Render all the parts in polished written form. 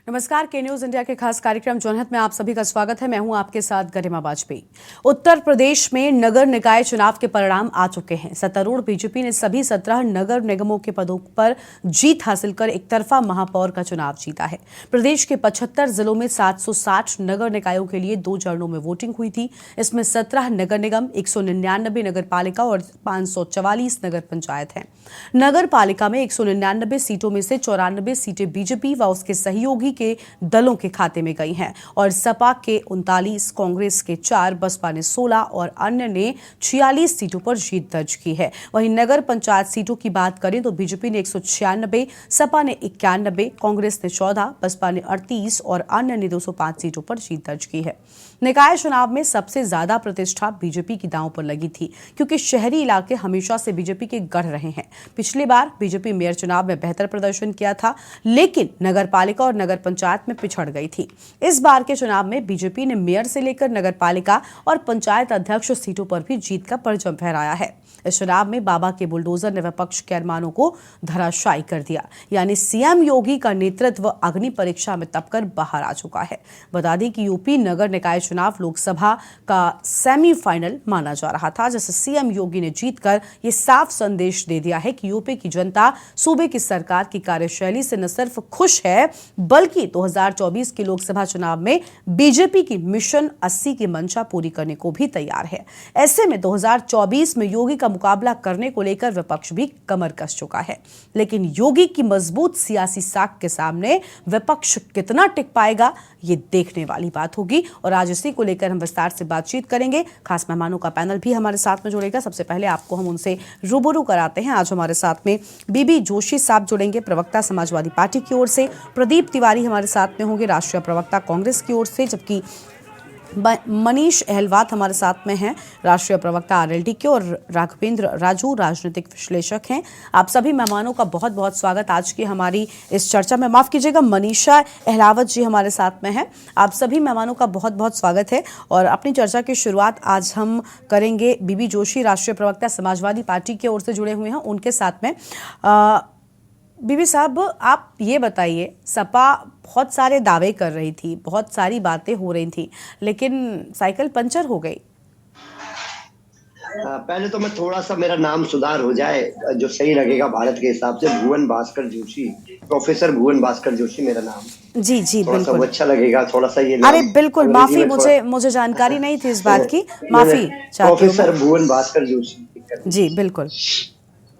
नमस्कार, के news India के खास कार्यक्रम जनहित में आप सभी का स्वागत है। मैं हूं आपके साथ गरिमा वाजपेयी। उत्तर प्रदेश में नगर निकाय चुनाव के परिणाम आ चुके हैं। सत्तारूढ़ बीजेपी ने सभी 17 नगर निगमों के पदों पर जीत हासिल कर एक तरफा महापौर का चुनाव जीता है। प्रदेश के 75 जिलों में 760 नगर निकायों के लिए 2 चरणों में वोटिंग हुई थी। इसमें 17 नगर निगम, 199 नगर पालिका और 544 नगर पंचायत हैं। नगर पालिका में 199 सीटों में से 94 सीटें बीजेपी व उसके सहयोगी के दलों के खाते में गई हैं और सपा के 39, कांग्रेस के 4, बसपा ने 16 और अन्य ने 46 सीटों पर जीत दर्ज की है। वहीं नगर पंचायत सीटों की बात करें तो बीजेपी ने 196, सपा ने 91, कांग्रेस ने 14, बसपा ने 38 और अन्य ने 205 सीटों पर जीत दर्ज की है। निकाय चुनाव में सबसे ज्यादा प्रतिष्ठा बीजेपी की दांव पर लगी थी, क्योंकि शहरी इलाके हमेशा से बीजेपी के गढ़ रहे हैं। पिछली बार बीजेपी मेयर चुनाव में बेहतर प्रदर्शन किया था, लेकिन नगर पालिका और नगर पंचायत में पिछड़ गई थी। इस बार के चुनाव में बीजेपी ने मेयर से लेकर नगर पालिका और पंचायत अध्यक्ष सीटों पर भी जीत का परचम फहराया है। इस चुनाव में बाबा के बुलडोजर ने विपक्ष के अरमानों को धराशायी कर दिया, यानी सीएम योगी का नेतृत्व अग्नि परीक्षा में तपकर बाहर आ चुका है। बता दें कि यूपी नगर निकाय चुनाव लोकसभा का सेमीफाइनल माना जा रहा था, जिसे सीएम योगी ने जीतकर ये साफ संदेश दे दिया है कि यूपी की जनता सूबे की सरकार की कार्यशैली से न सिर्फ खुश है, बल्कि 2024 के लोकसभा चुनाव में बीजेपी की मिशन 80 की मंशा पूरी करने को भी तैयार है। ऐसे में 2024 में योगी का मुकाबला करने को लेकर विपक्ष भी कमर कस चुका है, लेकिन योगी की मजबूत सियासी साख के सामने विपक्ष कितना टिक पाएगा, ये देखने वाली बात होगी। और आज इसी को लेकर हम विस्तार से बातचीत करेंगे। खास मेहमानों का पैनल भी हमारे साथ में जुड़ेगा। सबसे पहले आपको हम उनसे रूबरू कराते हैं। आज हमारे साथ में बीबी जोशी साहब जुड़ेंगे, प्रवक्ता समाजवादी पार्टी की ओर से। प्रदीप तिवारी हमारे साथ में होंगे, राष्ट्रीय प्रवक्ता कांग्रेस की ओर से। जबकि मनीष अहलवात हमारे साथ में हैं, राष्ट्रीय प्रवक्ता आरएलडी के। और राघवेंद्र राजू राजनीतिक विश्लेषक हैं। आप सभी मेहमानों का बहुत बहुत स्वागत आज की हमारी इस चर्चा में। माफ कीजिएगा, मनीषा अहलावत जी हमारे साथ में हैं। आप सभी मेहमानों का बहुत बहुत स्वागत है। और अपनी चर्चा की शुरुआत आज हम करेंगे बीबी जोशी, राष्ट्रीय प्रवक्ता समाजवादी पार्टी की ओर से जुड़े हुए हैं, उनके साथ में। बीबी साहब, आप ये बताइए, सपा बहुत सारे दावे कर रही थी, बहुत सारी बातें हो रही थी, लेकिन साइकिल पंचर हो गई। पहले तो मैं थोड़ा सा मेरा नाम सुधार हो जाए जो सही लगेगा भारत के हिसाब से। भुवन भास्कर जोशी, प्रोफेसर भुवन भास्कर जोशी मेरा नाम। जी जी, बिल्कुल। वो अच्छा लगेगा थोड़ा सा ये। अरे बिल्कुल, माफी, मुझे जानकारी नहीं थी इस बात की, माफी चाहती हूं। प्रोफेसर भुवन भास्कर जोशी जी बिल्कुल।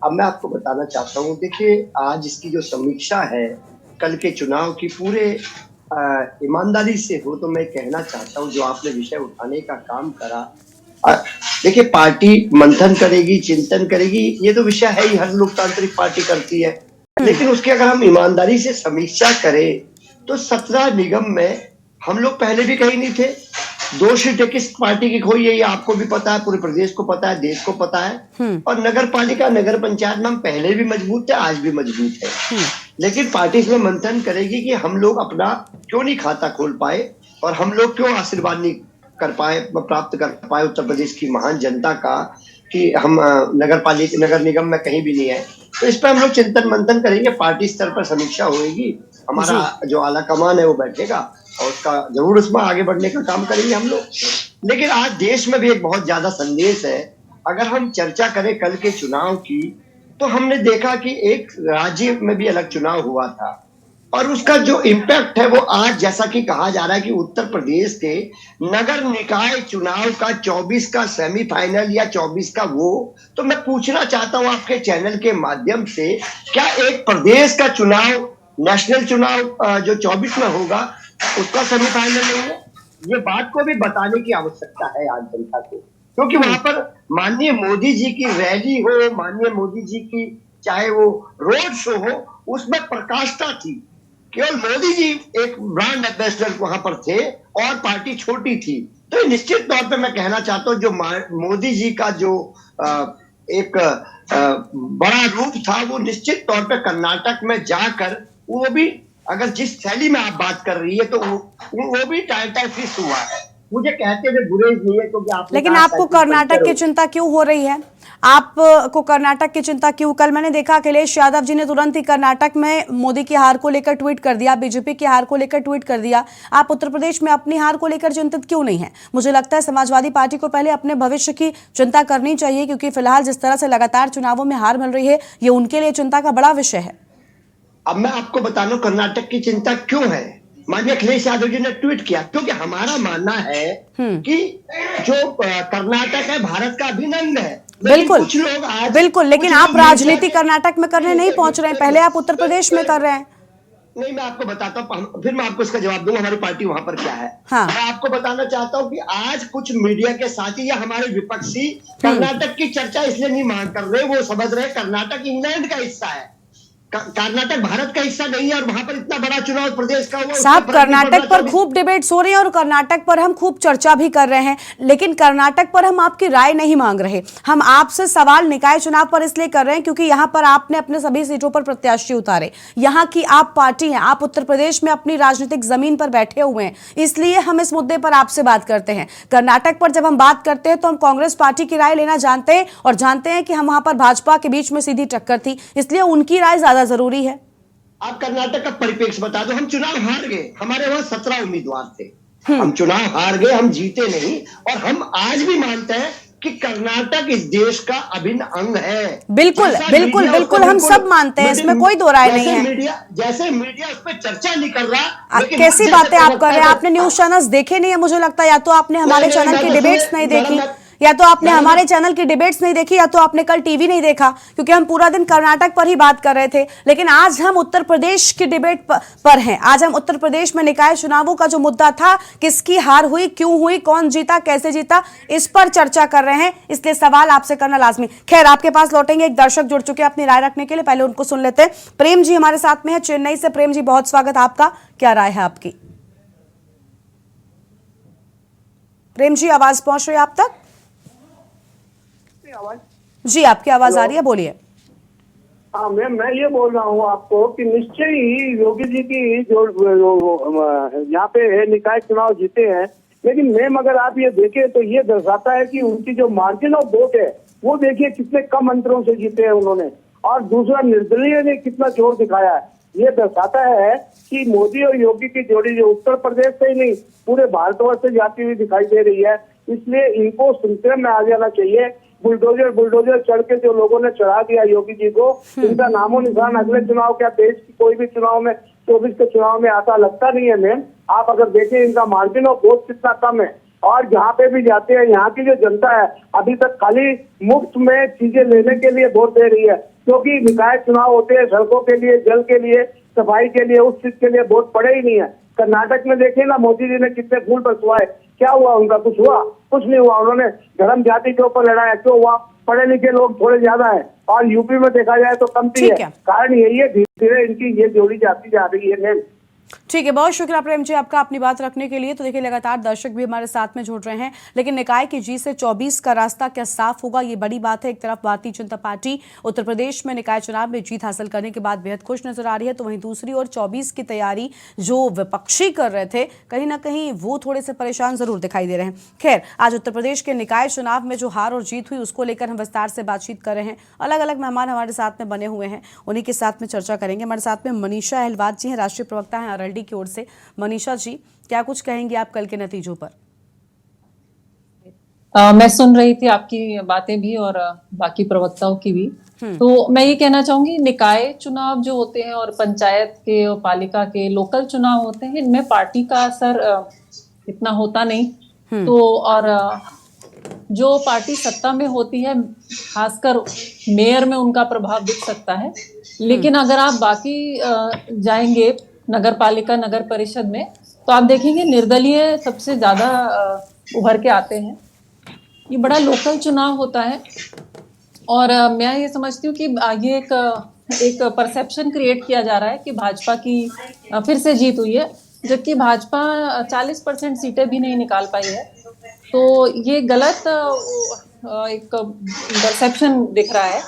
अब मैं आपको बताना चाहता हूँ, देखिए आज इसकी जो समीक्षा है कल के चुनाव की, पूरे ईमानदारी से हो तो मैं कहना चाहता हूँ जो आपने विषय उठाने का काम करा, देखिए पार्टी मंथन करेगी, चिंतन करेगी, ये तो विषय है ही, हर लोकतांत्रिक पार्टी करती है। लेकिन उसकी अगर हम ईमानदारी से समीक्षा करें तो 17 निगम में हम लोग पहले भी कहीं नहीं थे। 2 सीटें किस पार्टी की खोई है ये आपको भी पता है, पूरे प्रदेश को पता है, देश को पता है। और नगर पालिका, नगर पंचायत में हम पहले भी मजबूत थे, आज भी मजबूत है। लेकिन पार्टी इसमें मंथन करेगी कि हम लोग अपना क्यों नहीं खाता खोल पाए और हम लोग क्यों आशीर्वाद नहीं कर पाए, प्राप्त कर पाए उत्तर प्रदेश की महान जनता का, कि हम नगर पालिका, नगर निगम में कहीं भी नहीं है। तो इस पर हम लोग चिंतन मंथन करेंगे, पार्टी स्तर पर समीक्षा होगी, हमारा जो आला कमान है वो बैठेगा और उसका जरूर उसमें आगे बढ़ने का काम करेंगे हम लोग। लेकिन आज देश में भी एक बहुत ज्यादा संदेश है। अगर हम चर्चा करें कल के चुनाव की, तो हमने देखा कि एक राज्य में भी अलग चुनाव हुआ था और उसका जो इम्पैक्ट है वो आज, जैसा कि कहा जा रहा है कि उत्तर प्रदेश के नगर निकाय चुनाव का 24 का सेमीफाइनल या 24 का वो, तो मैं पूछना चाहता हूं आपके चैनल के माध्यम से, क्या एक प्रदेश का चुनाव, नेशनल चुनाव जो 24 में होगा, उसका सेमीफाइनल होगा? ये बात को भी बताने की आवश्यकता है आज जनता को, क्योंकि वहां पर माननीय मोदी जी की रैली हो, माननीय मोदी जी की चाहे वो रोड शो हो, उसमें प्रकाष्ठा थी। केवल मोदी जी एक ब्रांड एम्बेसडर वहां पर थे और पार्टी छोटी थी। तो निश्चित तौर पे मैं कहना चाहता हूं, जो मोदी जी का जो एक बड़ा रूप था, वो निश्चित तौर पे कर्नाटक में जाकर, वो भी अगर जिस शैली में आप बात कर रही है तो वो भी टाइटा फिश हुआ है। मुझे कहते हुए बुरे नहीं है, क्योंकि आपने लेकिन कहा आपको साइकिल कर्नाटक पंचर की हो। चिंता क्यों हो रही है? आपको कर्नाटक की चिंता क्यों? कल मैंने देखा अखिलेश यादव जी ने तुरंत ही कर्नाटक में मोदी की हार को लेकर ट्वीट कर दिया, बीजेपी की हार को लेकर ट्वीट कर दिया। आप उत्तर प्रदेश में अपनी हार को लेकर चिंतित क्यों नहीं है? मुझे लगता है समाजवादी पार्टी को पहले अपने भविष्य की चिंता करनी चाहिए, क्योंकि फिलहाल जिस तरह से लगातार चुनावों में हार मिल रही है, ये उनके लिए चिंता का बड़ा विषय है। अब मैं आपको बता दूं कर्नाटक की चिंता क्यों है। माननीय अखिलेश यादव जी ने ट्वीट किया, क्योंकि हमारा मानना है कि जो कर्नाटक है भारत का अभिन्न अंग है। लेकिन बिल्कुल कुछ लोग आज बिल्कुल, लेकिन कुछ आप लोग मीडिया राजनीति के कर्नाटक में करने नहीं पहुंच रहे हैं, पहले आप उत्तर प्रदेश में कर रहे हैं। नहीं, मैं आपको बताता हूँ, फिर मैं आपको इसका जवाब दूंगा हमारी पार्टी वहां पर क्या है। हाँ। मैं आपको बताना चाहता हूँ कि आज कुछ मीडिया के साथी या हमारे विपक्षी कर्नाटक की चर्चा इसलिए नहीं मांग कर रहे, वो समझ रहे कर्नाटक इंग्लैंड का हिस्सा है, कर्नाटक भारत का हिस्सा नहीं है, और वहां पर इतना बड़ा चुनाव प्रदेश का हुआ। साहब, कर्नाटक पर खूब डिबेट्स हो रही हैं और कर्नाटक पर हम खूब चर्चा भी कर रहे हैं, लेकिन कर्नाटक पर हम आपकी राय नहीं मांग रहे। हम आपसे सवाल निकाय चुनाव पर इसलिए कर रहे हैं क्योंकि यहां पर आपने अपने सभी सीटों पर प्रत्याशी उतारे, यहां की आप पार्टी हैं, आप उत्तर प्रदेश में अपनी राजनीतिक जमीन पर बैठे हुए हैं, इसलिए हम इस मुद्दे पर आपसे बात करते हैं। कर्नाटक पर जब हम बात करते हैं तो हम कांग्रेस पार्टी की राय लेना जानते हैं, और जानते हैं कि हम वहां पर भाजपा के बीच में सीधी टक्कर थी, इसलिए उनकी राय ज्यादा जरूरी है। आप कर्नाटक का परिप्रेक्ष्य बता दो। हम चुनाव हार गए, हमारे वहां 17 उम्मीदवार थे, हम चुनाव हार गए, हम जीते नहीं। और हम आज भी मानते हैं कि कर्नाटक इस देश का अभिन्न अंग है। बिल्कुल बिल्कुल बिल्कुल, हम सब मानते हैं, इसमें कोई दो राय नहीं है। जैसे मीडिया उस पर चर्चा नहीं कर रहा, कैसी बातें आप कर रहे हैं? आपने न्यूज चैनल्स देखे नहीं है मुझे लगता है, या तो आपने हमारे चैनल की डिबेट्स नहीं देखी, या तो आपने हमारे चैनल की डिबेट्स नहीं देखी, या तो आपने कल टीवी नहीं देखा, क्योंकि हम पूरा दिन कर्नाटक पर ही बात कर रहे थे। लेकिन आज हम उत्तर प्रदेश की डिबेट पर हैं। आज हम उत्तर प्रदेश में निकाय चुनावों का जो मुद्दा था, किसकी हार हुई, क्यों हुई, कौन जीता, कैसे जीता, इस पर चर्चा कर रहे हैं, इसलिए सवाल आपसे करना लाजमी। खैर, आपके पास लौटेंगे, एक दर्शक जुड़ चुके हैं अपनी राय रखने के लिए, पहले उनको सुन लेते हैं। प्रेम जी हमारे साथ में है चेन्नई से। प्रेम जी, बहुत स्वागत आपका, क्या राय है आपकी? प्रेम जी, आवाज पहुंच रही है आप तक? जी, आपकी आवाज आ रही है, बोलिए। हाँ मैम, मैं ये बोल रहा हूँ आपको कि निश्चय ही योगी जी की जो यहाँ पे निकाय चुनाव जीते हैं, लेकिन मैम अगर आप ये देखें तो ये दर्शाता है कि उनकी जो मार्जिन ऑफ वोट है वो देखिए कितने कम अंतरों से जीते हैं उन्होंने। और दूसरा, निर्दलीय ने कितना जोर दिखाया है, ये दर्शाता है कि मोदी और योगी की जोड़ी जो उत्तर प्रदेश से ही नहीं पूरे भारतवर्ष से जाती हुई दिखाई दे रही है। इसलिए इनको संक्रम में आ जाना चाहिए। बुलडोजर चढ़ के जो लोगों ने चढ़ा दिया योगी जी को, इनका नामो निशान अगले चुनाव, क्या देश की कोई भी चुनाव में 24 के चुनाव में आता लगता नहीं है मैम। आप अगर देखें इनका मार्जिन ऑफ वोट कितना कम है, और जहाँ पे भी जाते हैं यहाँ की जो जनता है अभी तक खाली मुफ्त में चीजें लेने के लिए वोट दे रही है, क्योंकि निकाय चुनाव होते हैं सड़कों के लिए, जल के लिए, सफाई के लिए, उस चीज के लिए वोट पड़े ही नहीं है। कर्नाटक में देखिए ना, मोदी जी ने कितने फूल बरसवाए, क्या हुआ उनका? कुछ हुआ? कुछ नहीं हुआ। उन्होंने धर्म जाति के ऊपर लड़ाया, क्यों हुआ? पढ़े लिखे लोग थोड़े ज्यादा है, और यूपी में देखा जाए तो कमती है। कारण यही है, धीरे धीरे इनकी ये जोड़ी जाती जा रही है मैम। ठीक है, बहुत शुक्रिया प्रेम जी आपका अपनी बात रखने के लिए। तो देखिए, लगातार दर्शक भी हमारे साथ में जुड़ रहे हैं, लेकिन निकाय की जीत से 24 का रास्ता क्या साफ होगा, ये बड़ी बात है। एक तरफ भारतीय जनता पार्टी उत्तर प्रदेश में निकाय चुनाव में जीत हासिल करने के बाद बेहद खुश नजर आ रही है, तो वहीं दूसरी ओर 24 की तैयारी जो विपक्षी कर रहे थे, कहीं ना कहीं वो थोड़े से परेशान जरूर दिखाई दे रहे हैं। खैर, आज उत्तर प्रदेश के निकाय चुनाव में जो हार और जीत हुई उसको लेकर हम विस्तार से बातचीत कर रहे हैं। अलग अलग मेहमान हमारे साथ में बने हुए हैं, उन्हीं के साथ में चर्चा करेंगे। हमारे साथ में मनीषा अहलवाल जी हैं, राष्ट्रीय प्रवक्ता हैं अरल्डी की ओर से। मनीषा जी, क्या कुछ कहेंगे आप कल के नतीजों पर? मैं सुन रही थी आपकी बातें भी और बाकी प्रवक्ताओं की भी। तो मैं ये कहना चाहूंगी, निकाय चुनाव जो होते हैं और पंचायत के और पालिका के लोकल चुनाव होते हैं, इनमें पार्टी का असर इतना होता नहीं। तो और जो पार्टी सत्ता में होती है, खासकर मेयर में उनका प्रभाव दिख सकता है। लेकिन अगर आप बाकी जाएंगे नगर पालिका, नगर परिषद में, तो आप देखेंगे निर्दलीय सबसे ज्यादा उभर के आते हैं। ये बड़ा लोकल चुनाव होता है, और मैं ये समझती हूँ कि ये एक परसेप्शन क्रिएट किया जा रहा है कि भाजपा की फिर से जीत हुई है, जबकि भाजपा 40% सीटें भी नहीं निकाल पाई है। तो ये गलत एक परसेप्शन दिख रहा है।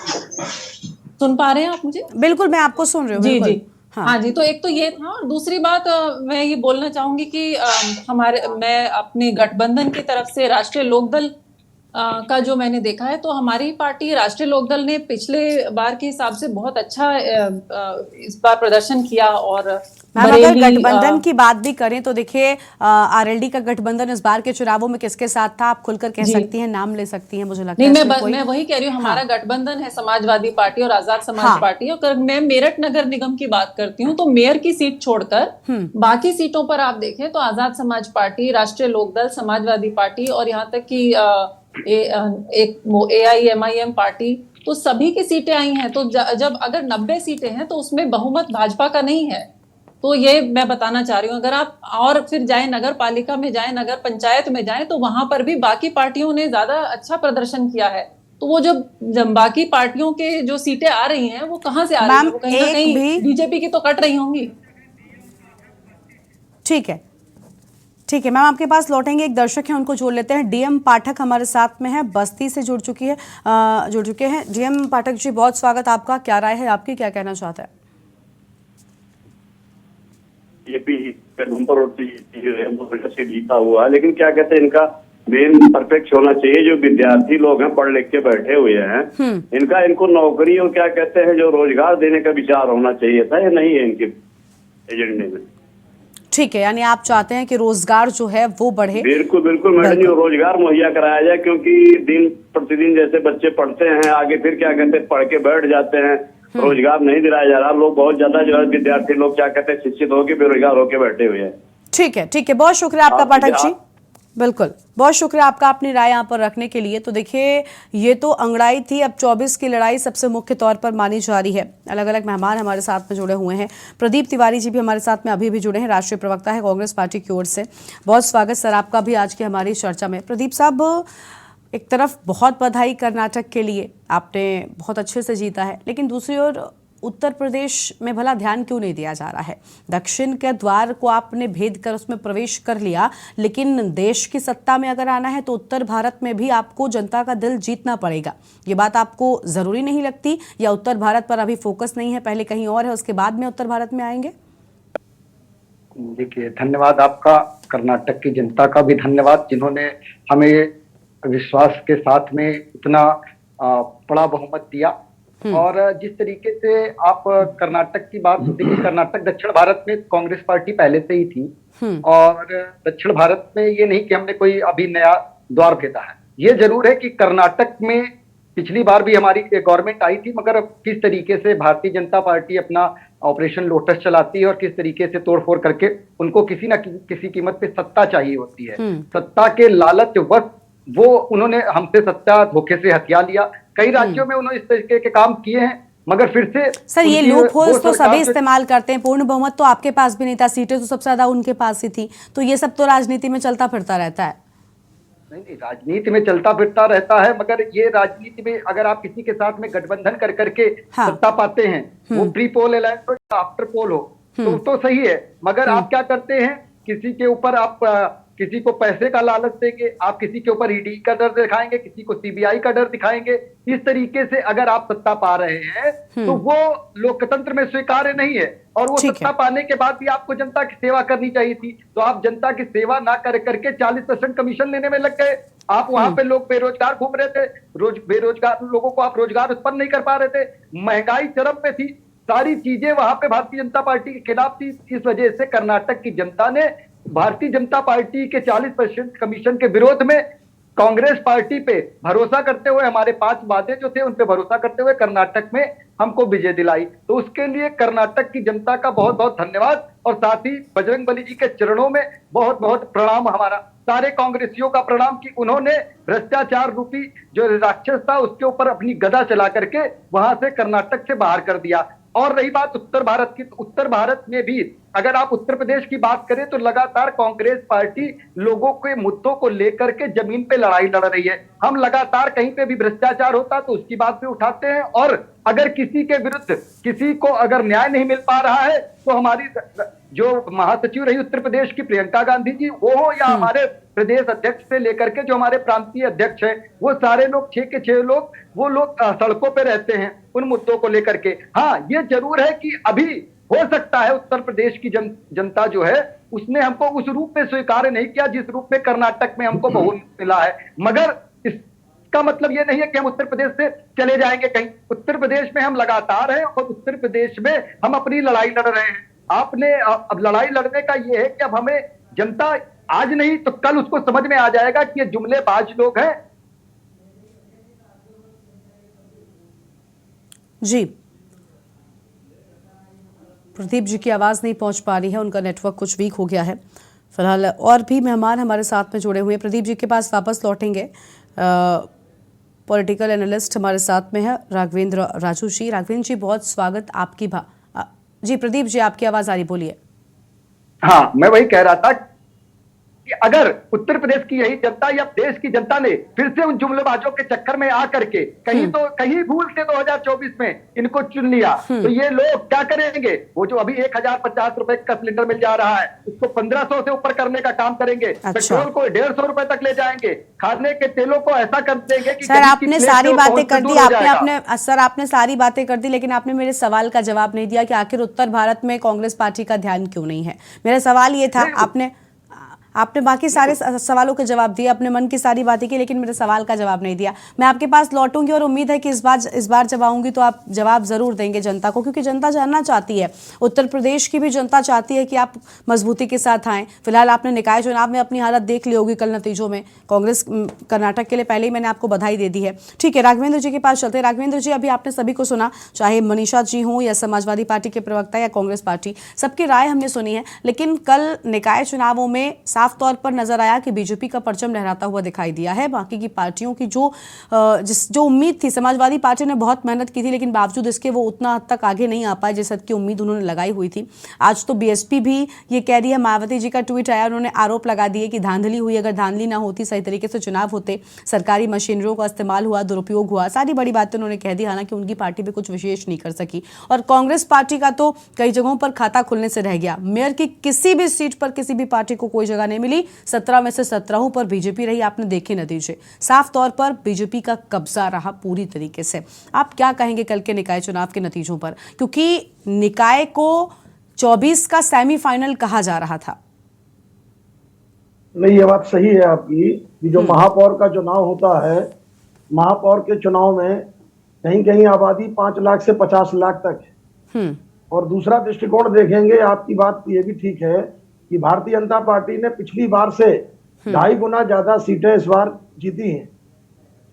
सुन पा रहे हैं आप मुझे? बिल्कुल, मैं आपको सुन रही हूँ। जी जी। हाँ जी, तो एक तो ये था, और दूसरी बात मैं ये बोलना चाहूंगी कि मैं अपने गठबंधन की तरफ से राष्ट्रीय लोकदल का जो मैंने देखा है, तो हमारी पार्टी राष्ट्रीय लोकदल ने पिछले बार के हिसाब से बहुत अच्छा इस बार प्रदर्शन किया। और मैम अगर बरेली गठबंधन की बात भी करें तो देखिए आरएलडी का गठबंधन इस बार के चुनावों में किसके साथ था, आप खुलकर कह जी, सकती हैं, नाम ले सकती हैं, मुझे लगता नहीं है इसमें कोई। मैं वही कह रही हूँ, हमारा हाँ गठबंधन है समाजवादी पार्टी और आजाद समाज हाँ। पार्टी। और अगर मैं मेरठ नगर निगम की बात करती हूँ, तो मेयर की सीट छोड़कर बाकी सीटों पर आप देखें तो आजाद समाज पार्टी, राष्ट्रीय लोकदल, समाजवादी पार्टी और यहाँ तक कि एक AIMIM पार्टी, तो सभी की सीटें आई हैं। तो जब अगर 90 सीटें हैं तो उसमें बहुमत भाजपा का नहीं है। तो ये मैं बताना चाह रही हूँ। अगर आप और फिर जाए नगर पालिका में, जाए नगर पंचायत में जाए, तो वहां पर भी बाकी पार्टियों ने ज्यादा अच्छा प्रदर्शन किया है। तो वो जब बाकी पार्टियों के जो सीटें आ रही हैं वो कहाँ से आ रही हैं? मैम वो कहीं ना एक कहीं भी बीजेपी की तो कट रही होंगी। ठीक है, ठीक है मैम, आपके पास लौटेंगे। एक दर्शक है, उनको जोड़ लेते हैं। डीएम पाठक हमारे साथ में है, बस्ती से जुड़ चुके हैं। डीएम पाठक जी, बहुत स्वागत आपका। क्या राय है आपकी, क्या कहना चाहते हैं? से जीता हुआ है, लेकिन क्या कहते हैं, इनका मेन परफेक्ट होना चाहिए। जो विद्यार्थी लोग हैं, पढ़ लिख के बैठे हुए हैं, इनको नौकरी और क्या कहते हैं जो रोजगार देने का विचार होना चाहिए था, या नहीं है इनके एजेंडे में? ठीक है, यानी आप चाहते हैं कि रोजगार जो है वो बढ़े। बिल्कुल बिल्कुल मैडम जी, रोजगार मुहैया कराया जाए, क्योंकि दिन प्रतिदिन जैसे बच्चे पढ़ते हैं, आगे फिर क्या कहते हैं पढ़ के बैठ जाते हैं, रोजगार नहीं दिलाया जा रहा। लोग बहुत ज्यादा जो है विद्यार्थी लोग क्या कहते हैं शिक्षित होकर बेरोजगार होकर बैठे हुए हैं। ठीक है, ठीक है, बहुत शुक्रिया आपका पाठक जी, बिल्कुल बहुत शुक्रिया आपका अपनी राय यहाँ पर रखने के लिए। तो देखिए, ये तो अंगड़ाई थी, अब 24 की लड़ाई सबसे मुख्य तौर पर मानी जा रही है। अलग अलग मेहमान हमारे साथ में जुड़े हुए हैं। प्रदीप तिवारी जी भी हमारे साथ में अभी भी जुड़े हैं, राष्ट्रीय प्रवक्ता है कांग्रेस पार्टी की ओर से। बहुत स्वागत सर आपका भी आज की हमारी चर्चा में। प्रदीप साहब, एक तरफ बहुत बधाई कर्नाटक के लिए, आपने बहुत अच्छे से जीता है, लेकिन दूसरी ओर उत्तर प्रदेश में भला ध्यान क्यों नहीं दिया जा रहा है? दक्षिण के द्वार को आपने भेद कर उसमें प्रवेश कर लिया, लेकिन देश की सत्ता में अगर आना है तो उत्तर भारत में भी आपको जनता का दिल जीतना पड़ेगा। ये बात आपको जरूरी नहीं लगती, या उत्तर भारत पर अभी फोकस नहीं है, पहले कहीं और है, उसके बाद में उत्तर भारत में आएंगे? देखिए, धन्यवाद आपका, कर्नाटक की जनता का भी धन्यवाद, जिन्होंने हमें विश्वास के साथ में इतना बड़ा बहुमत दिया। और जिस तरीके से आप कर्नाटक की बात, देखिए कर्नाटक दक्षिण भारत में कांग्रेस पार्टी पहले से ही थी, और दक्षिण भारत में ये नहीं कि हमने कोई अभी नया द्वार भेदा है। ये जरूर है कि कर्नाटक में पिछली बार भी हमारी गवर्नमेंट आई थी, मगर किस तरीके से भारतीय जनता पार्टी अपना ऑपरेशन लोटस चलाती है और किस तरीके से तोड़फोड़ करके उनको किसी न किसी कीमत पे सत्ता चाहिए होती है, सत्ता के लालच वश वो उन्होंने हमसे सत्ता धोखे से हथिया लिया। कई राज्यों में उन्होंने इस तरीके के काम किए हैं, मगर फिर से सर ये लूप होल्स तो सभी इस्तेमाल करते हैं। पूर्ण बहुमत तो आपके पास भी नहीं था, सीटें तो सबसे ज्यादा उनके पास ही थी, तो ये सब तो राजनीति में चलता फिरता रहता है। नहीं, राजनीति में चलता फिरता रहता है, मगर ये राजनीति में अगर आप किसी के साथ में गठबंधन कर करके सत्ता पाते हैं, वो प्री पोल अलायंस हो या आफ्टर पोल हो, तो सही है। मगर आप क्या करते हैं, किसी के ऊपर आप किसी को पैसे का लालच देंगे, आप किसी के ऊपर ईडी का डर दिखाएंगे, किसी को सीबीआई का डर दिखाएंगे। इस तरीके से अगर आप सत्ता पा रहे हैं तो वो लोकतंत्र में स्वीकार्य नहीं है, और वो सत्ता पाने के बाद भी आपको जनता की सेवा करनी चाहिए थी। तो आप जनता की सेवा ना कर करके 40% कमीशन लेने में लग गए। आप वहां पे लोग बेरोजगार घूम रहे थे, बेरोजगार लोगों को आप रोजगार उत्पन्न नहीं कर पा रहे थे, महंगाई चरम पे थी, सारी चीजें वहां पे भारतीय जनता पार्टी के खिलाफ थी। इस वजह से कर्नाटक की जनता ने भारतीय जनता पार्टी के 40% कमीशन के विरोध में कांग्रेस पार्टी पे भरोसा करते हुए, हमारे 5 वादे जो थे उन पे भरोसा करते हुए कर्नाटक में हमको विजय दिलाई। तो उसके लिए कर्नाटक की जनता का बहुत बहुत धन्यवाद, और साथ ही बजरंगबली जी के चरणों में बहुत बहुत प्रणाम, हमारा सारे कांग्रेसियों का प्रणाम कि उन्होंने भ्रष्टाचार रूपी जो राक्षस था उसके ऊपर अपनी गदा चला करके वहां से कर्नाटक से बाहर कर दिया। और रही बात उत्तर भारत की, तो उत्तर भारत में भी अगर आप उत्तर प्रदेश की बात करें तो लगातार कांग्रेस पार्टी लोगों के मुद्दों को लेकर के जमीन पे लड़ाई लड़ रही है। हम लगातार कहीं पे भी भ्रष्टाचार होता तो उसकी बात भी उठाते हैं, और अगर किसी के विरुद्ध किसी को अगर न्याय नहीं मिल पा रहा है तो हमारी जो महासचिव रही उत्तर प्रदेश की प्रियंका गांधी जी, वो हो या हमारे प्रदेश अध्यक्ष से लेकर के जो हमारे प्रांतीय अध्यक्ष हैं, वो सारे लोग 6 के 6 लोग वो लोग सड़कों पे रहते हैं उन मुद्दों को लेकर के। हाँ, ये जरूर है कि अभी हो सकता है उत्तर प्रदेश की जनता जो है उसने हमको उस रूप में स्वीकार नहीं किया जिस रूप में कर्नाटक में हमको बहुमत मिला है, मगर इसका मतलब ये नहीं है कि हम उत्तर प्रदेश से चले जाएंगे कहीं। उत्तर प्रदेश में हम लगातार हैं और उत्तर प्रदेश में हम अपनी लड़ाई लड़ रहे हैं। आपने अब लड़ाई लड़ने का ये है कि अब हमें जनता आज नहीं तो कल उसको समझ में आ जाएगा कि ये जुमलेबाज लोग हैं। जी, प्रदीप जी की आवाज़ नहीं पहुंच पा रही है, उनका नेटवर्क कुछ वीक हो गया है। फिलहाल और भी मेहमान हमारे साथ में जुड़े हुए हैं, प्रदीप जी के पास वापस लौटेंगे। पॉलिटिकल एनालिस्ट हमारे साथ में है राघवेंद्र राजू जी। राघवेंद्र जी, बहुत स्वागत आपकी जी प्रदीप जी, आपकी आवाज़ आ रही, बोलिए। हाँ, मैं वही कह रहा था कि अगर उत्तर प्रदेश की यही जनता या देश की जनता ने फिर से उन जुमलेबाजों के चक्कर में आ करके कहीं भूल से 2024 में इनको चुन लिया तो ये लोग क्या करेंगे? वो जो अभी 1050 रुपए का सिलेंडर मिल जा रहा है उसको 1500 से ऊपर करने का काम करेंगे। पेट्रोल को 150 रुपए तक ले जाएंगे। खाने के तेलों को ऐसा कर देंगे कि सर आपने सारी बातें कर दी, आपने सारी बातें कर दी, लेकिन आपने मेरे सवाल का जवाब नहीं दिया कि आखिर उत्तर भारत में कांग्रेस पार्टी का ध्यान क्यों नहीं है। मेरा सवाल ये था, आपने बाकी सारे सवालों के जवाब दिए, अपने मन की सारी बातें की, लेकिन मेरे सवाल का जवाब नहीं दिया। मैं आपके पास लौटूंगी और उम्मीद है कि इस बार जब आऊंगी तो आप जवाब जरूर देंगे जनता को, क्योंकि जनता जानना चाहती है, उत्तर प्रदेश की भी जनता चाहती है कि आप मजबूती के साथ आएँ। फिलहाल आपने निकाय चुनाव में अपनी हालत देख ली होगी कल नतीजों में। कांग्रेस कर्नाटक के लिए पहले ही मैंने आपको बधाई दे दी है। ठीक है, राघवेंद्र जी के पास चलते हैं। राघवेंद्र जी, अभी आपने सभी को सुना, चाहे मनीषा जी हों या समाजवादी पार्टी के प्रवक्ता या कांग्रेस पार्टी, सबकी राय हमने सुनी है, लेकिन कल निकाय चुनावों में साफ तौर पर नजर आया कि बीजेपी का परचम लहराता हुआ दिखाई दिया है। बाकी की पार्टियों की जो उम्मीद थी, समाजवादी पार्टी ने बहुत मेहनत की थी, लेकिन बावजूद इसके वो उतना हद तक आगे नहीं आ पाए जिस हद की उम्मीद उन्होंने लगाई हुई थी। आज तो बीएसपी भी ये कह रही है, मायावती जी का ट्वीट आया, उन्होंने आरोप लगा दिए कि धांधली हुई। अगर धांधली ना होती, सही तरीके से चुनाव होते, सरकारी मशीनरियों का इस्तेमाल हुआ, दुरुपयोग हुआ, सारी बड़ी बातें उन्होंने कह दी। हालांकि उनकी पार्टी भी कुछ विशेष नहीं कर सकी। और कांग्रेस पार्टी का तो कई जगहों पर खाता खुलने से रह गया। मेयर की किसी भी सीट पर किसी भी पार्टी को कोई जगह नहीं मिली। 17 में से 17 पर बीजेपी रही। आपने देखे नतीजे, साफ तौर पर बीजेपी का कब्जा रहा पूरी तरीके से। आप क्या कहेंगे कल के निकाय चुनाव के नतीजों पर, क्योंकि निकाय को 24 का सेमीफाइनल कहा जा रहा था? नहीं, ये बात सही है आपकी कि जो महापौर का चुनाव होता है, महापौर के चुनाव में कहीं कहीं आबादी 5 लाख से 50 लाख तक है। और दूसरा दृष्टिकोण देखेंगे, आपकी बात ये भी ठीक है कि भारतीय जनता पार्टी ने पिछली बार से 2.5 गुना ज्यादा सीटें इस बार जीती हैं।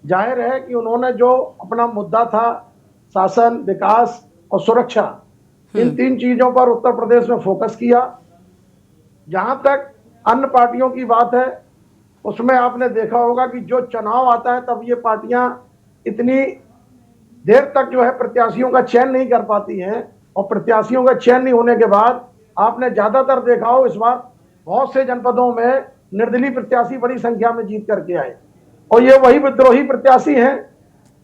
जाहिर है कि उन्होंने जो अपना मुद्दा था, शासन, विकास और सुरक्षा, इन 3 चीजों पर उत्तर प्रदेश में फोकस किया। जहां तक अन्य पार्टियों की बात है, उसमें आपने देखा होगा कि जो चुनाव आता है तब ये पार्टियां इतनी देर तक जो है प्रत्याशियों का चयन नहीं कर पाती हैं, और प्रत्याशियों का चयन नहीं होने के बाद आपने ज्यादातर देखा हो इस बार बहुत से जनपदों में निर्दलीय प्रत्याशी बड़ी संख्या में जीत करके आए। और ये वही विद्रोही प्रत्याशी हैं,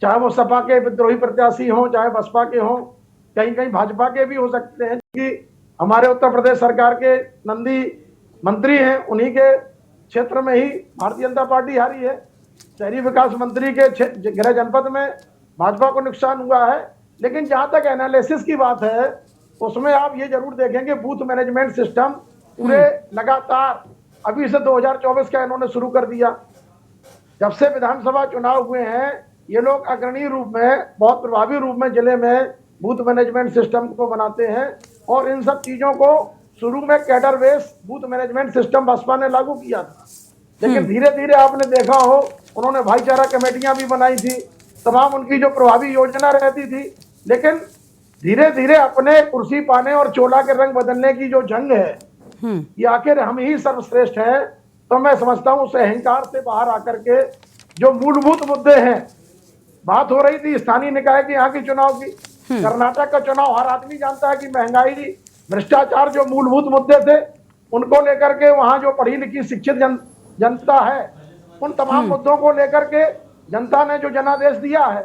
चाहे वो सपा के विद्रोही प्रत्याशी हों, चाहे बसपा के हों, कहीं कहीं भाजपा के भी हो सकते हैं, कि हमारे उत्तर प्रदेश सरकार के नंदी मंत्री हैं, उन्हीं के क्षेत्र में ही भारतीय जनता पार्टी हारी है। शहरी विकास मंत्री के गृह जनपद में भाजपा को नुकसान हुआ है। लेकिन जहां तक एनालिसिस की बात है, उसमें आप ये जरूर देखेंगे बूथ मैनेजमेंट सिस्टम पूरे लगातार अभी से 2024 का इन्होंने शुरू कर दिया। जब से विधानसभा चुनाव हुए हैं, ये लोग अग्रणी रूप में, बहुत प्रभावी रूप में जिले में बूथ मैनेजमेंट सिस्टम को बनाते हैं। और इन सब चीजों को शुरू में cadre base booth management system Baspa ने लागू किया था, लेकिन धीरे धीरे आपने देखा हो उन्होंने भाईचारा कमेटियां भी बनाई थी, तमाम उनकी जो प्रभावी योजना रहती थी। लेकिन धीरे धीरे अपने कुर्सी पाने और चोला के रंग बदलने की जो जंग है, ये आखिर हम ही सर्वश्रेष्ठ है, तो मैं समझता हूं उस अहंकार से बाहर आकर के जो मूलभूत मुद्दे हैं, बात हो रही थी स्थानीय निकाय की, यहाँ की चुनाव की, कर्नाटक का चुनाव, हर आदमी जानता है कि महंगाई, भ्रष्टाचार जो मूलभूत मुद्दे थे, उनको लेकर के वहां जो पढ़ी लिखी शिक्षित जनता है, उन तमाम मुद्दों को लेकर के जनता ने जो जनादेश दिया है,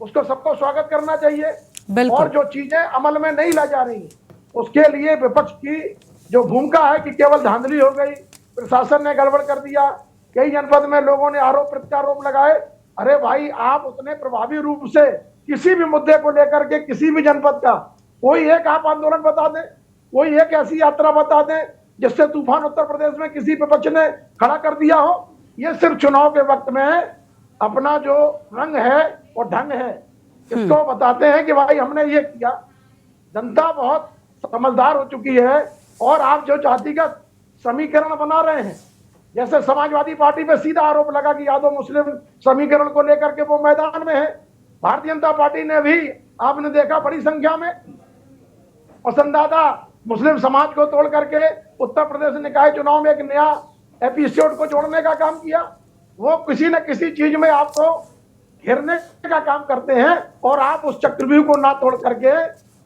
उसको सबको स्वागत करना चाहिए। और जो चीजें अमल में नहीं ला जा रही, उसके लिए विपक्ष की जो भूमिका है कि केवल धांधली हो गई, प्रशासन ने गड़बड़ कर दिया, कई जनपद में लोगों ने आरोप प्रत्यारोप लगाए। अरे भाई, आप उतने प्रभावी रूप से किसी भी मुद्दे को लेकर के किसी भी जनपद का कोई एक आप आंदोलन बता दें, कोई एक ऐसी यात्रा बता दें जिससे तूफान उत्तर प्रदेश में किसी विपक्ष ने खड़ा कर दिया हो। ये सिर्फ चुनाव के वक्त में अपना जो रंग है और ढंग है इसको बताते हैं कि भाई हमने ये किया। जनता बहुत समझदार हो चुकी है और आप जो जातिगत समीकरण बना रहे हैं, जैसे समाजवादी पार्टी पे सीधा आरोप लगा कि यादव मुस्लिम समीकरण को लेकर के वो मैदान में है। भारतीय जनता पार्टी ने भी आपने देखा बड़ी संख्या में पसंदीदा मुस्लिम समाज को तोड़ करके उत्तर प्रदेश निकाय चुनाव में एक नया एपिसोड को जोड़ने का काम किया। वो किसी न किसी चीज में आपको घेरने का काम करते हैं और आप उस चक्रव्यूह को ना तोड़ करके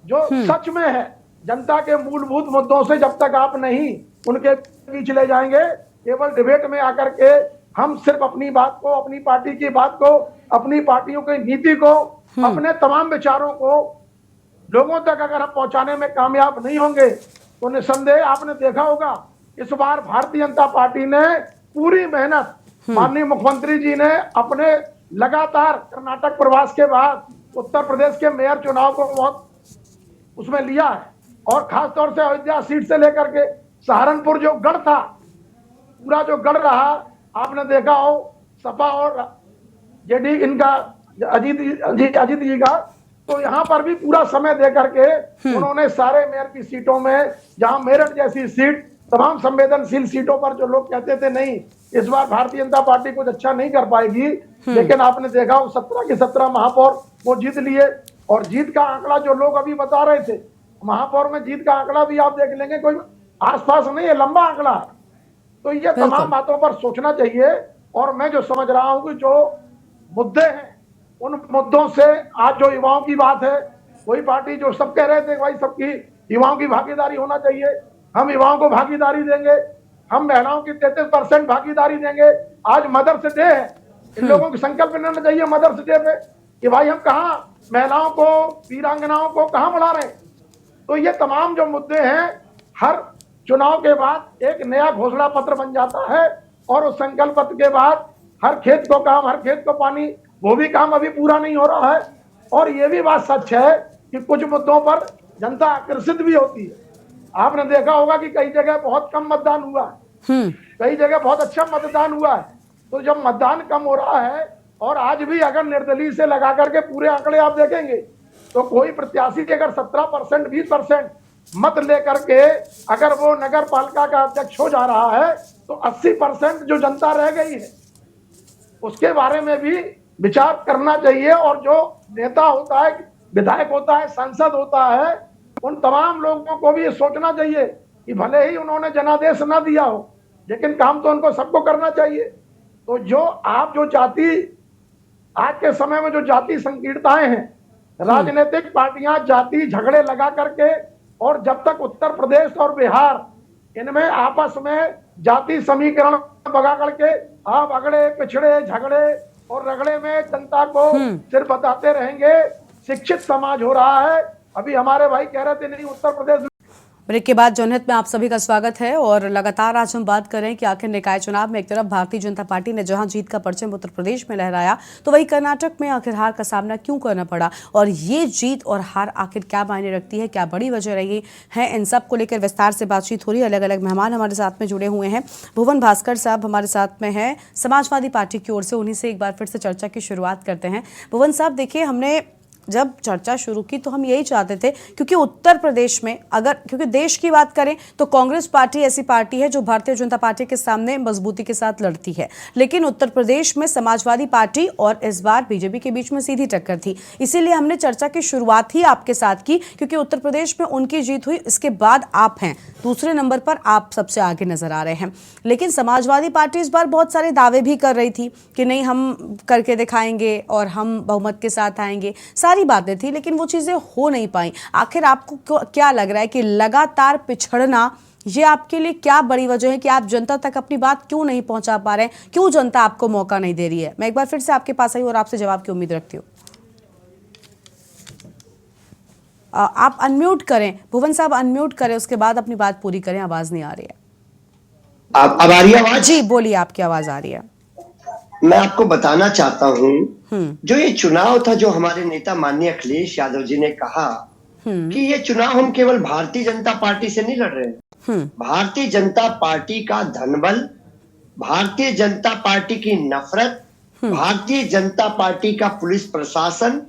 जो सच में है जनता के मूलभूत मुद्दों से जब तक आप नहीं उनके बीच ले जाएंगे, केवल डिबेट में आकर के हम सिर्फ अपनी बात को, अपनी पार्टी की बात को, अपनी पार्टियों की नीति को, अपने तमाम विचारों को लोगों तक अगर हम पहुंचाने में कामयाब नहीं होंगे तो निस्संदेह आपने देखा होगा इस बार भारतीय जनता पार्टी ने पूरी मेहनत माननीय मुख्यमंत्री जी ने अपने लगातार कर्नाटक प्रवास के बाद उत्तर प्रदेश के मेयर चुनाव को बहुत उसमें लिया है और खासतौर से अयोध्या सीट से लेकर के सहारनपुर जो गढ़ था, पूरा जो गढ़ रहा आपने देखा हो सपा और जेडी इनका अजीत जी का, तो यहाँ पर भी पूरा समय दे करके उन्होंने सारे मेयर की सीटों में, जहां मेरठ जैसी सीट तमाम संवेदनशील सीटों पर जो लोग कहते थे नहीं इस बार भारतीय जनता पार्टी कुछ अच्छा नहीं कर पाएगी, लेकिन आपने देखा 17 के 17 महापौर वो जीत लिए। और जीत का आंकड़ा जो लोग अभी बता रहे थे, महापौर में जीत का आंकड़ा भी आप देख लेंगे कोई आसपास नहीं है, लंबा आंकड़ा है। तो ये तमाम बातों पर सोचना चाहिए और मैं जो समझ रहा हूं कि जो मुद्दे हैं उन मुद्दों से आज जो युवाओं की बात है, वही पार्टी जो सब कह रहे थे भाई सबकी युवाओं की भागीदारी होना चाहिए, हम युवाओं को भागीदारी देंगे, हम महिलाओं की 33% भागीदारी देंगे। आज मदर्स डे है, इन लोगों की संकल्प लेना चाहिए मदर्स डे पे कि भाई हम कहाँ महिलाओं को, वीरांगनाओं को कहाँ बढ़ा रहे हैं। तो ये तमाम जो मुद्दे हैं हर चुनाव के बाद एक नया घोषणा पत्र बन जाता है और उस संकल्प पत्र के बाद हर खेत को काम, हर खेत को पानी, वो भी काम अभी पूरा नहीं हो रहा है। और ये भी बात सच है कि कुछ मुद्दों पर जनता आकर्षित भी होती है। आपने देखा होगा कि कई जगह बहुत कम मतदान हुआ है, कई जगह बहुत अच्छा मतदान हुआ है। तो जब मतदान कम हो रहा है और आज भी अगर निर्दलीय से लगा करके पूरे आंकड़े आप देखेंगे तो कोई प्रत्याशी के अगर 17%, 20% मत लेकर के अगर वो नगर पालिका का अध्यक्ष हो जा रहा है तो 80% जो जनता रह गई है उसके बारे में भी विचार करना चाहिए। और जो नेता होता है, विधायक होता है, सांसद होता है, उन तमाम लोगों को भी ये सोचना चाहिए कि भले ही उन्होंने जनादेश ना दिया हो लेकिन काम तो उनको सबको करना चाहिए। तो जो आप जो जाति आज के समय में जो जाति संकीर्णताएं हैं, राजनीतिक पार्टियां जाति झगड़े लगा करके, और जब तक उत्तर प्रदेश और बिहार इनमें आपस में जाति समीकरण बगा करके आप अगड़े पिछड़े झगड़े और रगड़े में जनता को सिर्फ बताते रहेंगे, शिक्षित समाज हो रहा है। अभी हमारे भाई कह रहे थे नहीं उत्तर प्रदेश में। ब्रेक के बाद जनहित में आप सभी का स्वागत है और लगातार आज हम बात कर रहे हैं कि आखिर निकाय चुनाव में एक तरफ भारतीय जनता पार्टी ने जहां जीत का परचम उत्तर प्रदेश में लहराया तो वहीं कर्नाटक में आखिर हार का सामना क्यों करना पड़ा और ये जीत और हार आखिर क्या मायने रखती है, क्या बड़ी वजह रही है, इन सब को लेकर विस्तार से बातचीत हो रही है। अलग अलग मेहमान हमारे साथ में जुड़े हुए हैं। भुवन भास्कर साहब हमारे साथ में हैं समाजवादी पार्टी की ओर से, उन्हीं से एक बार फिर से चर्चा की शुरुआत करते हैं। भुवन साहब देखिए, हमने जब चर्चा शुरू की तो हम यही चाहते थे क्योंकि उत्तर प्रदेश में क्योंकि देश की बात करें तो कांग्रेस पार्टी ऐसी पार्टी है जो भारतीय जनता पार्टी के सामने मजबूती के साथ लड़ती है, लेकिन उत्तर प्रदेश में समाजवादी पार्टी और इस बार बीजेपी के बीच में सीधी टक्कर थी। इसीलिए हमने चर्चा की शुरुआत ही आपके साथ की क्योंकि उत्तर प्रदेश में उनकी जीत हुई, इसके बाद आप हैं दूसरे नंबर पर, आप सबसे आगे नजर आ रहे हैं। लेकिन समाजवादी पार्टी इस बार बहुत सारे दावे भी कर रही थी कि नहीं हम करके दिखाएंगे और हम बहुमत के साथ आएंगे, सारी बातें थी, लेकिन वो चीजें हो नहीं पाई। आखिर आपको क्या लग रहा है कि लगातार पिछड़ना ये आपके लिए क्या बड़ी वजह है कि आप जनता तक अपनी बात क्यों नहीं पहुंचा पा रहे हैं, क्यों जनता आपको मौका नहीं दे रही है? मैं एक बार फिर से आपके पास आई और आपसे जवाब की उम्मीद रखती हूँ। आप अनम्यूट करें, भुवन साहब अनम्यूट करें, उसके बाद अपनी बात पूरी करें। आवाज नहीं आ रही है। अब आ रही है आवाज? जी बोलिए, आपकी आवाज आ रही है। मैं आपको बताना चाहता हूं जो ये चुनाव था, जो हमारे नेता माननीय अखिलेश यादव जी ने कहा कि ये चुनाव हम केवल भारतीय जनता पार्टी से नहीं लड़ रहे हैं। भारतीय जनता पार्टी का धनबल, भारतीय जनता पार्टी की नफरत, भारतीय जनता पार्टी का पुलिस प्रशासन,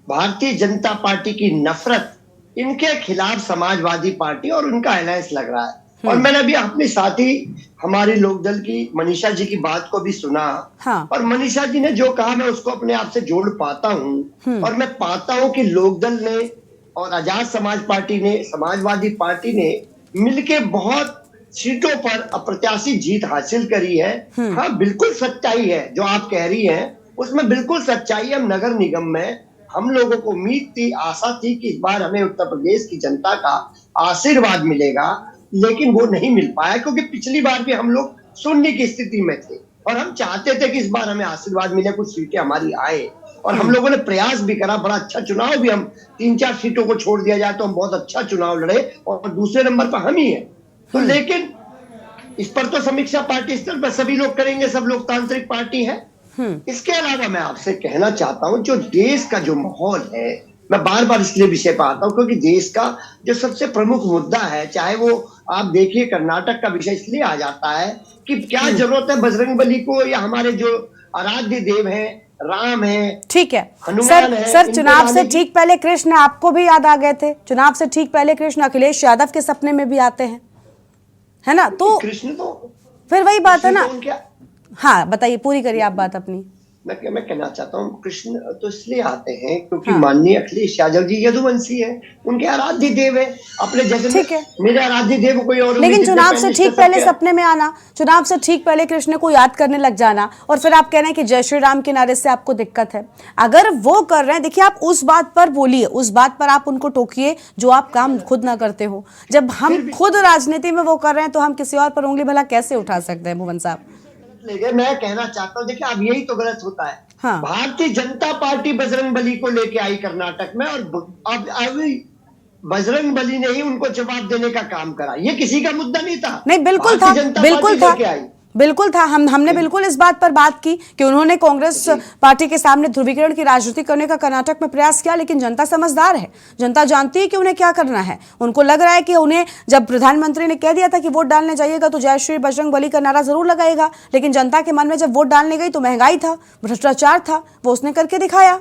भारतीय जनता पार्टी की नफरत, इनके खिलाफ समाजवादी पार्टी और उनका अलायंस लग रहा है। और मैंने अभी अपने साथी हमारी लोकदल की मनीषा जी की बात को भी सुना। हाँ। और मनीषा जी ने जो कहा मैं उसको अपने आप से जोड़ पाता हूँ। और मैं पाता हूँ कि लोकदल ने और आजाद समाज पार्टी ने, समाजवादी पार्टी ने मिलके बहुत सीटों पर अप्रत्याशित जीत हासिल करी है। हाँ, बिल्कुल सच्चाई है जो आप कह रही हैं, उसमें बिल्कुल सच्चाई है। हम नगर निगम में हम लोगों को उम्मीद थी, आशा थी कि इस बार हमें उत्तर प्रदेश की जनता का आशीर्वाद मिलेगा, लेकिन वो नहीं मिल पाया क्योंकि पिछली बार भी हम लोग शून्य की स्थिति में थे और हम चाहते थे कि इस बार हमें आशीर्वाद मिले, कुछ सीटें हमारी आए। और हम लोगों ने प्रयास भी करा, बड़ा अच्छा चुनाव भी, हम 3-4 सीटों को छोड़ दिया जाए तो हम बहुत अच्छा चुनाव लड़े और दूसरे नंबर पर हम ही है। तो लेकिन इस पर तो समीक्षा पार्टी स्तर पर सभी लोग करेंगे, सब लोकतांत्रिक पार्टी है। इसके अलावा मैं आपसे कहना चाहता हूं, जो देश का जो माहौल है, मैं बार बार इसलिए विषय पर आता हूं क्योंकि देश का जो सबसे प्रमुख मुद्दा है, चाहे वो आप देखिए कर्नाटक का विषय इसलिए आ जाता है कि क्या जरूरत है बजरंगबली को या हमारे जो आराध्य देव हैं, राम है, ठीक है हनुमान है। सर चुनाव से ठीक पहले कृष्ण आपको भी याद आ गए थे। चुनाव से ठीक पहले कृष्ण अखिलेश यादव के सपने में भी आते हैं, है ना? तो कृष्ण तो फिर वही बात है ना। हाँ बताइए, पूरी करिए आप बात अपनी। मैं कहना चाहता हूँ, कृष्ण तो इसलिए आते हैं क्योंकि माननीय अखिलेश यादव जी यदुवंशी है, उनके आराध्य देव है, अपने जैसे ठीक है, मेरे आराध्य देव कोई और। लेकिन चुनाव से ठीक पहले सपने में आना, चुनाव से ठीक पहले कृष्ण को याद करने लग जाना और फिर आप कह रहे हैं कि जय श्री राम के नारे से आपको दिक्कत है। अगर वो कर रहे हैं, देखिए आप उस बात पर बोलिए, उस बात पर आप उनको टोकिए जो आप काम खुद ना करते हो। जब हम खुद राजनीति में वो कर रहे हैं तो हम किसी और पर उंगली भला कैसे उठा सकते हैं भुवन साहब? मैं कहना चाहता हूँ, देखिए अब यही तो गलत होता है। हाँ। भारतीय जनता पार्टी बजरंगबली को लेके आई कर्नाटक में और अब बजरंगबली ने ही उनको जवाब देने का काम करा। ये किसी का मुद्दा नहीं था। नहीं, बिल्कुल था, बिल्कुल था, बिल्कुल था। हमने बिल्कुल इस बात पर बात की कि उन्होंने कांग्रेस पार्टी के सामने ध्रुवीकरण की राजनीति करने का कर्नाटक में प्रयास किया, लेकिन जनता समझदार है, जनता जानती है कि उन्हें क्या करना है। उनको लग रहा है कि उन्हें जब प्रधानमंत्री ने कह दिया था कि वोट डालने जाइएगा तो जय श्री बजरंगबली का नारा जरूर लगाएगा, लेकिन जनता के मन में जब वोट डालने गई तो महंगाई था, भ्रष्टाचार था, वो उसने करके दिखाया।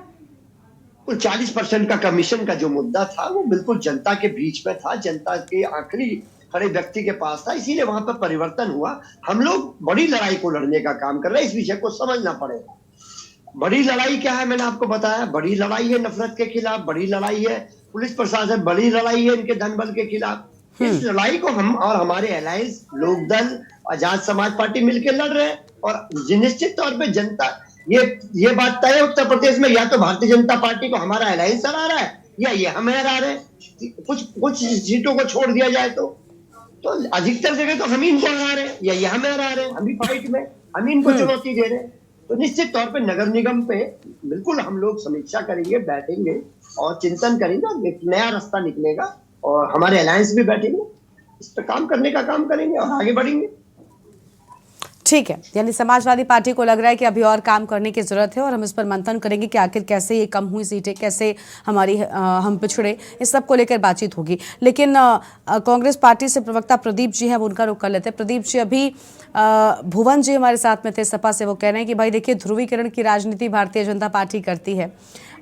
40% का कमीशन का जो मुद्दा था वो बिल्कुल जनता के बीच में था, जनता के आखिरी खड़े व्यक्ति के पास था, इसीलिए वहां पर परिवर्तन हुआ। हम लोग बड़ी लड़ाई को लड़ने का काम कर रहे हैं, इस विषय को समझना पड़ेगा। बड़ी लड़ाई क्या है, मैंने आपको बताया, बड़ी लड़ाई है नफरत के खिलाफ, बड़ी लड़ाई है पुलिस प्रशासन, बड़ी लड़ाई है इनके धनबल के खिलाफ। इस लड़ाई को हम और हमारे अलायंस लोकदल, आजाद समाज पार्टी मिलकर लड़ रहे हैं और निश्चित तौर पर जनता ये बात तय है उत्तर प्रदेश में, या तो भारतीय जनता पार्टी को हमारा अलायंस हरा रहा है या ये हमें हरा रहे हैं। कुछ सीटों को छोड़ दिया जाए तो अधिकतर जगह तो हम ही इनको हरा रहे हैं या ये हमें हरा रहे हैं, हम ही फाइट में, हम ही इनको चुनौती दे रहे हैं। तो निश्चित तौर पे नगर निगम पे बिल्कुल हम लोग समीक्षा करेंगे, बैठेंगे और चिंतन करेंगे, एक नया रास्ता निकलेगा और हमारे अलायंस भी बैठेंगे, इस पर काम करने का काम करेंगे और आगे बढ़ेंगे। ठीक है, यानी समाजवादी पार्टी को लग रहा है कि अभी और काम करने की जरूरत है और हम इस पर मंथन करेंगे कि आखिर कैसे ये कम हुई सीटें, कैसे हम पिछड़े, इस सब को लेकर बातचीत होगी। लेकिन कांग्रेस पार्टी से प्रवक्ता प्रदीप जी हैं, वो उनका रुख कर लेते हैं। प्रदीप जी, अभी भुवन जी हमारे साथ में थे सपा से, वो कह रहे हैं कि भाई देखिए ध्रुवीकरण की राजनीति भारतीय जनता पार्टी करती है,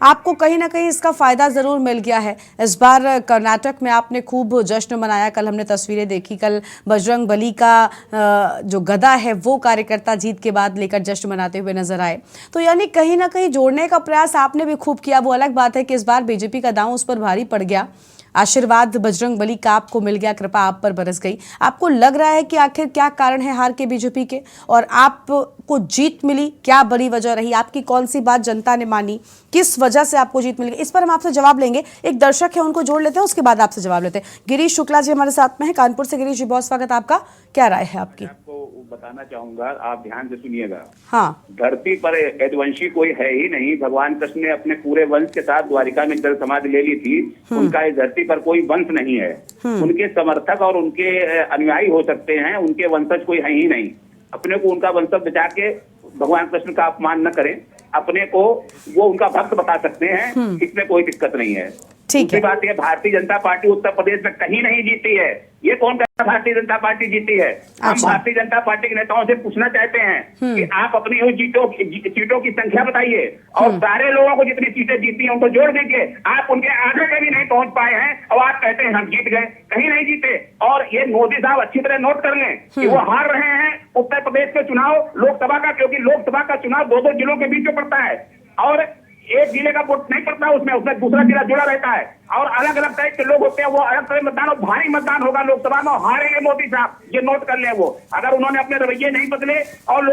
आपको कहीं ना कहीं इसका फायदा जरूर मिल गया है। इस बार कर्नाटक में आपने खूब जश्न मनाया, कल हमने तस्वीरें देखी, कल बजरंगबली का जो गदा है वो कार्यकर्ता जीत के बाद लेकर जश्न मनाते हुए नजर आए। तो यानी कहीं ना कहीं जोड़ने का प्रयास आपने भी खूब किया। वो अलग बात है कि इस बार बीजेपी का दांव उस पर भारी पड़ गया, आशीर्वाद बजरंगबली का आपको मिल गया, कृपा आप पर बरस गई। आपको लग रहा है कि आखिर क्या कारण है हार के बीजेपी के, और आपको जीत मिली, क्या बड़ी वजह रही, आपकी कौन सी बात जनता ने मानी, किस वजह से आपको जीत मिली, इस पर हम आपसे जवाब लेंगे। एक दर्शक है, उनको जोड़ लेते हैं, उसके बाद आपसे जवाब लेते हैं। गिरीश शुक्ला जी हमारे साथ में है कानपुर से। गिरीश जी, बहुत स्वागत आपका, क्या राय है आपकी? आपको बताना चाहूंगा, आप ध्यान से सुनिएगा। हाँ, धरती पर यदुवंशी कोई है ही नहीं। भगवान कृष्ण ने अपने पूरे वंश के साथ द्वारिका में जल समाधि ले ली थी। उनका इस धरती पर कोई वंश नहीं है। उनके समर्थक और उनके अनुयायी हो सकते हैं, उनके वंशज कोई है ही नहीं। अपने को उनका वंशज बचा के भगवान कृष्ण का अपमान न करें, अपने को वो उनका भक्त बता सकते हैं, इसमें कोई दिक्कत नहीं है। ठीक दूसरी है। बात यह, भारतीय जनता पार्टी उत्तर प्रदेश में कहीं नहीं जीती है। ये कौन कहता भारतीय जनता पार्टी जीती है? हम अच्छा। भारतीय जनता पार्टी के नेताओं से पूछना चाहते हैं कि आप अपनी उन सीटों की संख्या बताइए, और सारे लोगों को जितनी सीटें जीती हैं उनको जोड़ दीजिए। आप उनके आगे पे भी नहीं पहुंच पाए हैं और आप कहते हैं हम जीत गए। कहीं नहीं जीते। और ये मोदी साहब अच्छी तरह नोट कर लें कि वो हार रहे हैं उत्तर प्रदेश के चुनाव लोकसभा का, क्योंकि लोकसभा का चुनाव 2-2 जिलों के बीच में पड़ता है और एक जिले का वोट नहीं पड़ता, उसमें दूसरा जिला जुड़ा रहता है और अलग अलग टाइप के लोग होते हैं। वो अलग तरह मतदान और भारी मतदान होगा लोकसभा में, हारेंगे मोदी साहब, ये नोट कर लें। वो अगर उन्होंने अपने रवैये नहीं बदले और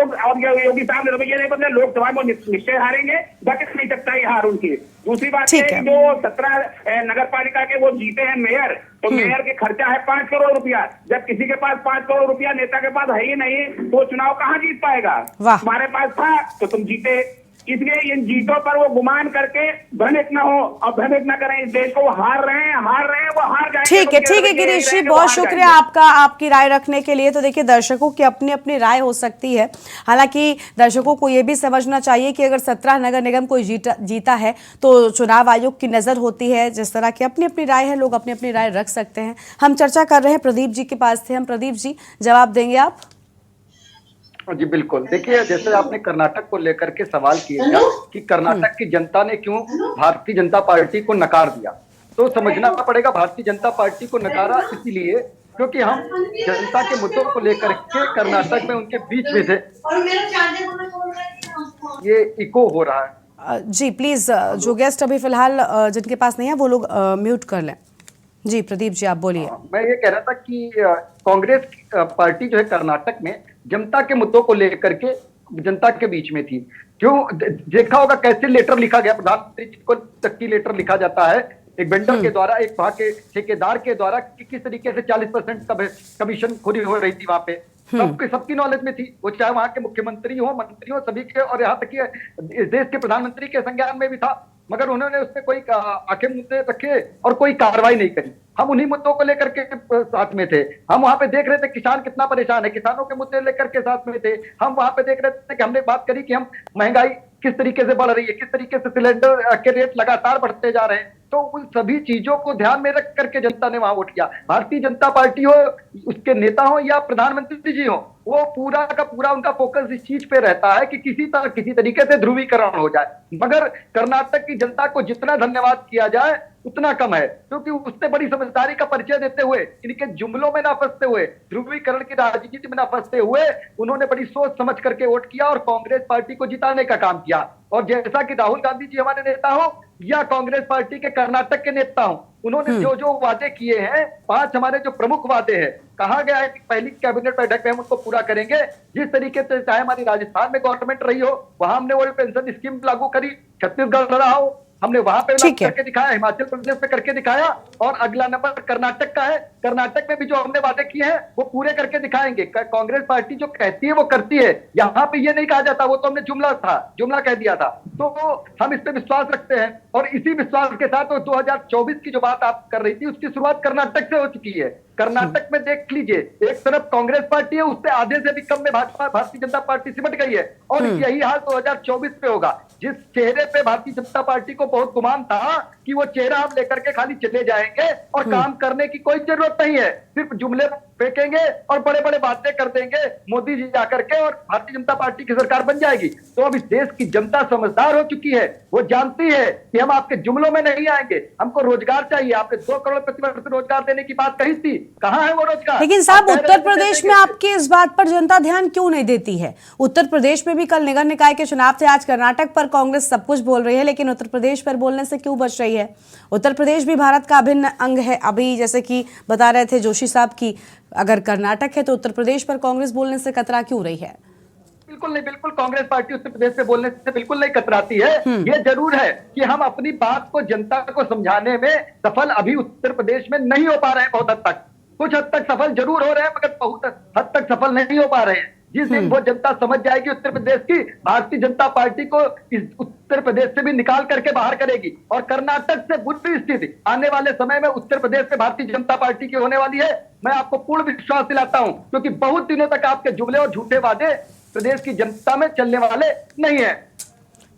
योगी साहब ने रवैये नहीं बदले, लोकसभा में निश्चय हारेंगे। बच नहीं सकता ये हार उनकी। दूसरी बात है, जो 17 नगर पालिका के वो जीते हैं मेयर, तो मेयर के खर्चा है 5 करोड़ रुपया। जब किसी के पास 5 करोड़ रुपया नेता के पास है ही नहीं, तो चुनाव कहाँ जीत पाएगा? हमारे पास था तो तुम जीते। इसलिए इन जीतों पर वो गुमान करके भ्रमित न हो और भ्रमित न करें इस देश को। वो हार रहे हैं, वो हार जाएंगे। ठीक है गिरीश जी, बहुत शुक्रिया आपका, आपकी राय रखने के लिए। तो देखिए, दर्शकों की अपनी अपनी राय हो सकती है। हालांकि दर्शकों को ये भी समझना चाहिए कि अगर 17 नगर निगम कोई जीता है तो चुनाव आयोग की नजर होती है। जिस तरह की अपनी अपनी राय है, लोग अपनी अपनी राय रख सकते हैं। हम चर्चा कर रहे हैं, प्रदीप जी के पास थे हम। प्रदीप जी, जवाब देंगे आप? जी बिल्कुल। देखिए, जैसे आपने कर्नाटक को लेकर के सवाल किया कि कर्नाटक की जनता ने क्यों भारतीय जनता पार्टी को नकार दिया, तो समझना पड़ेगा भारतीय जनता पार्टी को नकारा इसलिए क्योंकि हम जनता के मुद्दों को लेकर के कर्नाटक में उनके बीच में थे। ये इको हो रहा है। जी प्लीज, जो गेस्ट अभी फिलहाल जिनके पास नहीं है वो लोग म्यूट कर लें। जी प्रदीप जी, आप बोलिए। मैं ये कह रहा था कि कांग्रेस पार्टी जो है कर्नाटक में जनता के मुद्दों को लेकर के जनता के बीच में थी। क्यों? देखा होगा कैसे लेटर लिखा गया, प्रधानमंत्री को तक की लेटर लिखा जाता है एक वेंडर के द्वारा, एक वहां के ठेकेदार के द्वारा, कि किस तरीके से 40% कमीशन खोरी हो रही थी वहां पे। सबकी नॉलेज में थी, वो चाहे वहां के मुख्यमंत्री हो, मंत्री हो, सभी के, और यहाँ तक कि इस देश के प्रधानमंत्री के संज्ञान में भी था, मगर उन्होंने उसमें कोई आंखें मुद्दे रखे और कोई कार्रवाई नहीं करी। हम उन्हीं मुद्दों को लेकर के साथ में थे। हम वहां पे देख रहे थे किसान कितना परेशान है, किसानों के मुद्दे लेकर के साथ में थे। हम वहां पे देख रहे थे कि हमने बात करी कि हम महंगाई किस तरीके से बढ़ रही है, किस तरीके से सिलेंडर के रेट लगातार बढ़ते जा रहे हैं। तो उन सभी चीजों को ध्यान में रख करके जनता ने वहां वोट किया। भारतीय जनता पार्टी हो, उसके नेता हो या प्रधानमंत्री जी हो, वो पूरा का पूरा उनका फोकस इस चीज पे रहता है कि किसी तरीके से ध्रुवीकरण हो जाए। मगर कर्नाटक की जनता को जितना धन्यवाद किया जाए उतना कम है, क्योंकि उसने बड़ी समझदारी का परिचय देते हुए, इनके जुमलों में ना फंसते हुए, ध्रुवीकरण की राजनीति में ना फंसते हुए, उन्होंने बड़ी सोच समझ करके वोट किया और कांग्रेस पार्टी को जिताने का काम किया। और जैसा कि राहुल गांधी जी हमारे नेता हो या कांग्रेस पार्टी के कर्नाटक के नेता हो, उन्होंने जो जो वादे किए हैं, 5 हमारे जो प्रमुख वादे हैं, कहा गया है कि पहली कैबिनेट बैठक में हम उसको पूरा करेंगे। जिस तरीके से चाहे हमारी राजस्थान में गवर्नमेंट रही हो, वहां हमने वो पेंशन स्कीम लागू करी, छत्तीसगढ़ रहा हो, हमने वहां पे करके दिखाया, हिमाचल प्रदेश पे करके दिखाया, और अगला नंबर कर्नाटक का है। कर्नाटक में भी जो हमने वादे किए हैं वो पूरे करके दिखाएंगे। कांग्रेस पार्टी जो कहती है वो करती है। यहाँ पे ये नहीं कहा जाता वो तो हमने जुमला कह दिया था। तो हम इस पे विश्वास रखते हैं और इसी विश्वास के साथ 2024 की जो बात आप कर रही थी उसकी शुरुआत कर्नाटक से हो चुकी है। कर्नाटक में देख लीजिए, एक तरफ कांग्रेस पार्टी है, उससे आधे से भी कम में भाजपा भारतीय जनता पार्टी सिमट गई है, और यही हाल 2024 पे होगा। जिस चेहरे पे भारतीय जनता पार्टी को बहुत गुमान था कि वो चेहरा हम लेकर के खाली चले जाएंगे और काम करने की कोई जरूरत नहीं है, सिर्फ जुमले फेंकेंगे और बड़े बड़े बातें कर देंगे मोदी जी जाकर के, और भारतीय जनता पार्टी की सरकार बन जाएगी। तो अब इस देश की जनता समझदार हो चुकी है, वो जानती है कि हम आपके जुमलों में नहीं आएंगे, हमको रोजगार चाहिए। आपने 2 करोड़ प्रतिवर्ष रोजगार देने की बात कही थी, कहाँ है वो रोजगार? लेकिन साहब, उत्तर प्रदेश में आपकी इस बात पर जनता ध्यान क्यों नहीं देती है? उत्तर प्रदेश में भी कल निगम निकाय के चुनाव थे, आज कर्नाटक पर कांग्रेस सब कुछ बोल रही है, लेकिन उत्तर प्रदेश पर बोलने से क्यों बच रही है? उत्तर प्रदेश भी भारत का अभिन्न अंग है। अभी जैसे कि बता रहे थे जोशी साहब की, अगर कर्नाटक है तो उत्तर प्रदेश पर कांग्रेस बोलने से कतरा क्यों रही है? बिल्कुल नहीं, बिल्कुल कांग्रेस पार्टी उत्तर प्रदेश पे बोलने से बिल्कुल नहीं कतराती है। ये जरूर है कि हम अपनी बात को जनता को समझाने में सफल अभी उत्तर प्रदेश में नहीं हो पा रहे हैं। बहुत हद तक, कुछ हद तक सफल जरूर हो रहे हैं, मगर बहुत हद तक सफल नहीं हो पा रहे हैं। जिस दिन वो जनता समझ जाएगी उत्तर प्रदेश की, भारतीय जनता पार्टी को इस उत्तर प्रदेश से भी निकाल करके बाहर करेगी, और कर्नाटक से बुरी स्थिति आने वाले समय में उत्तर प्रदेश से भारतीय जनता पार्टी की होने वाली है। मैं आपको पूर्ण विश्वास दिलाता हूं, क्योंकि बहुत दिनों तक आपके जुमले और झूठे वादे प्रदेश की जनता में चलने वाले नहीं है।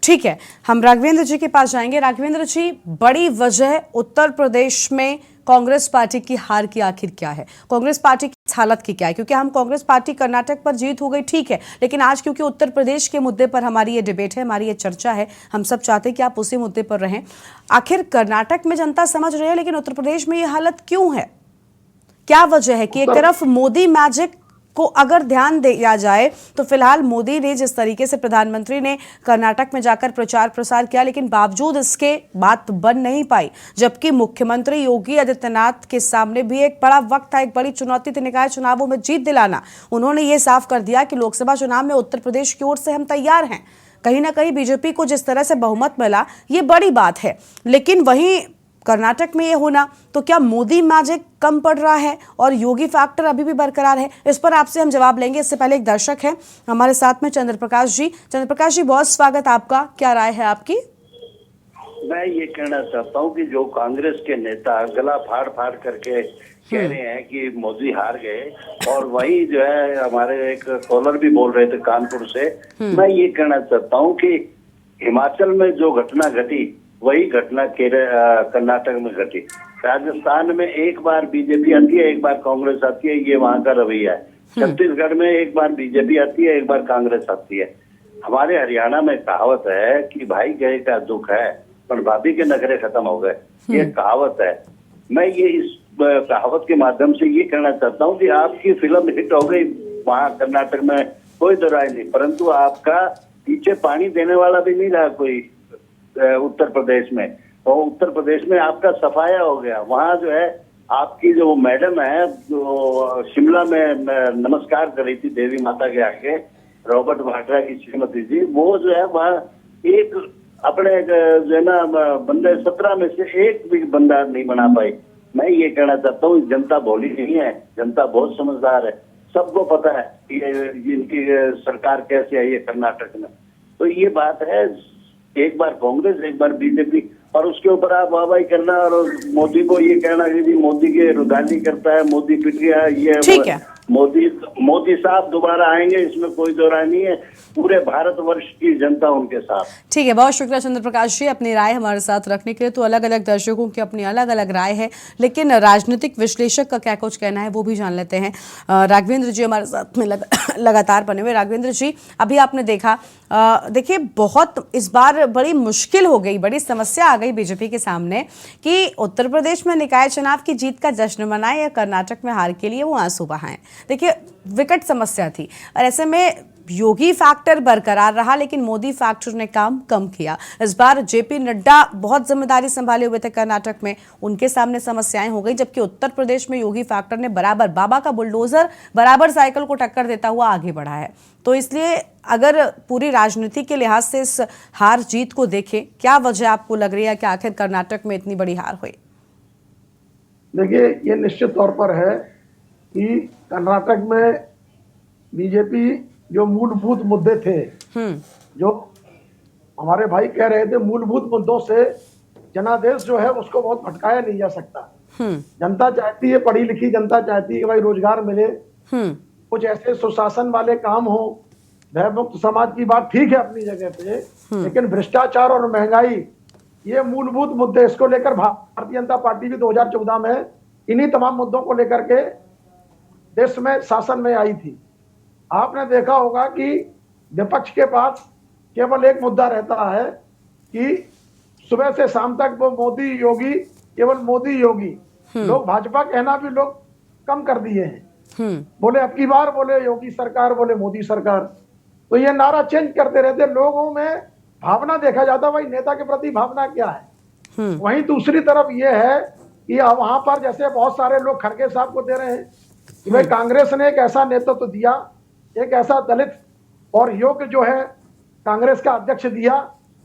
ठीक है, हम राघवेंद्र जी के पास जाएंगे। राघवेंद्र जी, बड़ी वजह उत्तर प्रदेश में कांग्रेस पार्टी की हार की आखिर क्या है? कांग्रेस पार्टी की इस हालत की क्या है? क्योंकि हम कांग्रेस पार्टी कर्नाटक पर जीत हो गई, ठीक है, लेकिन आज क्योंकि उत्तर प्रदेश के मुद्दे पर हमारी ये डिबेट है, हमारी ये चर्चा है, हम सब चाहते हैं कि आप उसी मुद्दे पर रहें। आखिर कर्नाटक में जनता समझ रही है, लेकिन उत्तर प्रदेश में ये हालत क्यों है? क्या वजह है कि एक तरफ मोदी मैजिक को अगर ध्यान दिया जाए तो फिलहाल मोदी ने जिस तरीके से प्रधानमंत्री ने कर्नाटक में जाकर प्रचार प्रसार किया, लेकिन बावजूद इसके बात बन नहीं पाई, जबकि मुख्यमंत्री योगी आदित्यनाथ के सामने भी एक बड़ा वक्त था, एक बड़ी चुनौती थी निकाय चुनावों में जीत दिलाना। उन्होंने ये साफ कर दिया कि लोकसभा चुनाव में उत्तर प्रदेश की ओर से हम तैयार हैं। कहीं ना कहीं बीजेपी को जिस तरह से बहुमत मिला, ये बड़ी बात है, लेकिन वहीं कर्नाटक में ये होना, तो क्या मोदी मैजिक कम पड़ रहा है और योगी फैक्टर अभी भी बरकरार है? इस पर आपसे हम जवाब लेंगे। इससे पहले एक दर्शक है हमारे साथ में, चंद्र प्रकाश जी। चंद्र प्रकाश जी, बहुत स्वागत आपका, क्या राय है आपकी? मैं ये कहना चाहता हूँ कि जो कांग्रेस के नेता गला फाड़ फाड़ करके कह रहे हैं कि मोदी हार गए, और वही जो है हमारे एक कॉलर भी बोल रहे थे कानपुर से, मैं ये कहना चाहता हूँ कि हिमाचल में जो घटना घटी वही घटना कर्नाटक में घटी। राजस्थान में एक बार बीजेपी आती है, एक बार कांग्रेस आती है, ये वहां का रवैया है। छत्तीसगढ़ में एक बार बीजेपी आती है, एक बार कांग्रेस आती है। हमारे हरियाणा में कहावत है कि भाई गए का दुख है पर भाभी के नखरे खत्म हो गए, ये कहावत है। मैं ये इस कहावत के माध्यम से ये कहना चाहता हूँ कि आपकी फिल्म हिट हो गई वहां कर्नाटक में, कोई दो राय नहीं, परंतु आपका पीछे पानी देने वाला भी नहीं रहा कोई उत्तर प्रदेश में। और उत्तर प्रदेश में आपका सफाया हो गया। वहाँ जो है आपकी जो मैडम है, जो शिमला में नमस्कार कर रही थी देवी माता के आगे, रॉबर्ट वाड्रा की श्रीमती जी, वो जो है वहाँ एक अपने जो है ना बंदे 17 में से एक भी बंदा नहीं बना पाई। मैं ये कहना चाहता हूँ जनता भोली नहीं है, जनता बहुत समझदार है, सबको पता है कि इनकी सरकार कैसे आई है कर्नाटक में। तो ये बात है, एक बार कांग्रेस एक बार बीजेपी, और उसके ऊपर आप वाहवाही करना और मोदी को ये कहना कि मोदी के रुदाली करता है, मोदी पिट गया, ये ठीक है, मोदी साहब दोबारा आएंगे, इसमें कोई दो राय नहीं है। पूरे भारतवर्ष की जनता उनके साथ। ठीक है, बहुत शुक्रिया चंद्र प्रकाश जी अपनी राय हमारे साथ रखने के लिए। तो अलग अलग दर्शकों की अपनी अलग अलग राय है, लेकिन राजनीतिक विश्लेषक का क्या कुछ कहना है वो भी जान लेते हैं। राघवेंद्र जी हमारे साथ में लगातार बने हुए। राघवेंद्र जी, अभी आपने देखा, देखिए बहुत इस बार बड़ी मुश्किल हो गई, बड़ी समस्या आ गई बीजेपी के सामने कि उत्तर प्रदेश में निकाय चुनाव की जीत का जश्न मनाए या कर्नाटक में हार के लिए वो आंसू बहाएं। देखिए विकट समस्या थी, और ऐसे में योगी फैक्टर बरकरार रहा, लेकिन मोदी फैक्टर ने काम कम किया। इस बार जेपी नड्डा बहुत जिम्मेदारी संभाले हुए थे कर्नाटक में, उनके सामने समस्याएं हो गई, जबकि उत्तर प्रदेश में योगी फैक्टर ने बराबर बाबा का बुलडोजर बराबर साइकिल को टक्कर देता हुआ आगे बढ़ा है। तो इसलिए अगर पूरी राजनीति के लिहाज से इस हार जीत को देखें, क्या वजह आपको लग रही है कि आखिर कर्नाटक में इतनी बड़ी हार हुई? देखिए, ये निश्चित तौर पर है कि कर्नाटक में बीजेपी जो मूलभूत मुद्दे थे, जो हमारे भाई कह रहे थे, मूलभूत मुद्दों से जनादेश जो है उसको बहुत भटकाया नहीं जा सकता। जनता चाहती है, पढ़ी लिखी जनता चाहती है कि भाई रोजगार मिले, कुछ ऐसे सुशासन वाले काम हो, भयमुक्त समाज की बात ठीक है अपनी जगह पे, लेकिन भ्रष्टाचार और महंगाई, ये मूलभूत मुद्दे, इसको लेकर भारतीय जनता पार्टी भी 2014 में इन्हीं तमाम मुद्दों को लेकर के देश में शासन में आई थी। आपने देखा होगा कि विपक्ष के पास केवल एक मुद्दा रहता है कि सुबह से शाम तक वो मोदी योगी, केवल मोदी योगी। लोग भाजपा कहना भी लोग कम कर दिए हैं, बोले अब की बार बोले योगी सरकार, बोले मोदी सरकार। तो ये नारा चेंज करते रहते, लोगों में भावना देखा जाता भाई नेता के प्रति भावना क्या है। वहीं दूसरी तरफ ये है कि वहां पर जैसे बहुत सारे लोग खड़गे साहब को दे रहे हैं कि भाई कांग्रेस ने एक ऐसा नेतृत्व दिया, एक ऐसा दलित और योग्य जो है कांग्रेस का अध्यक्ष दिया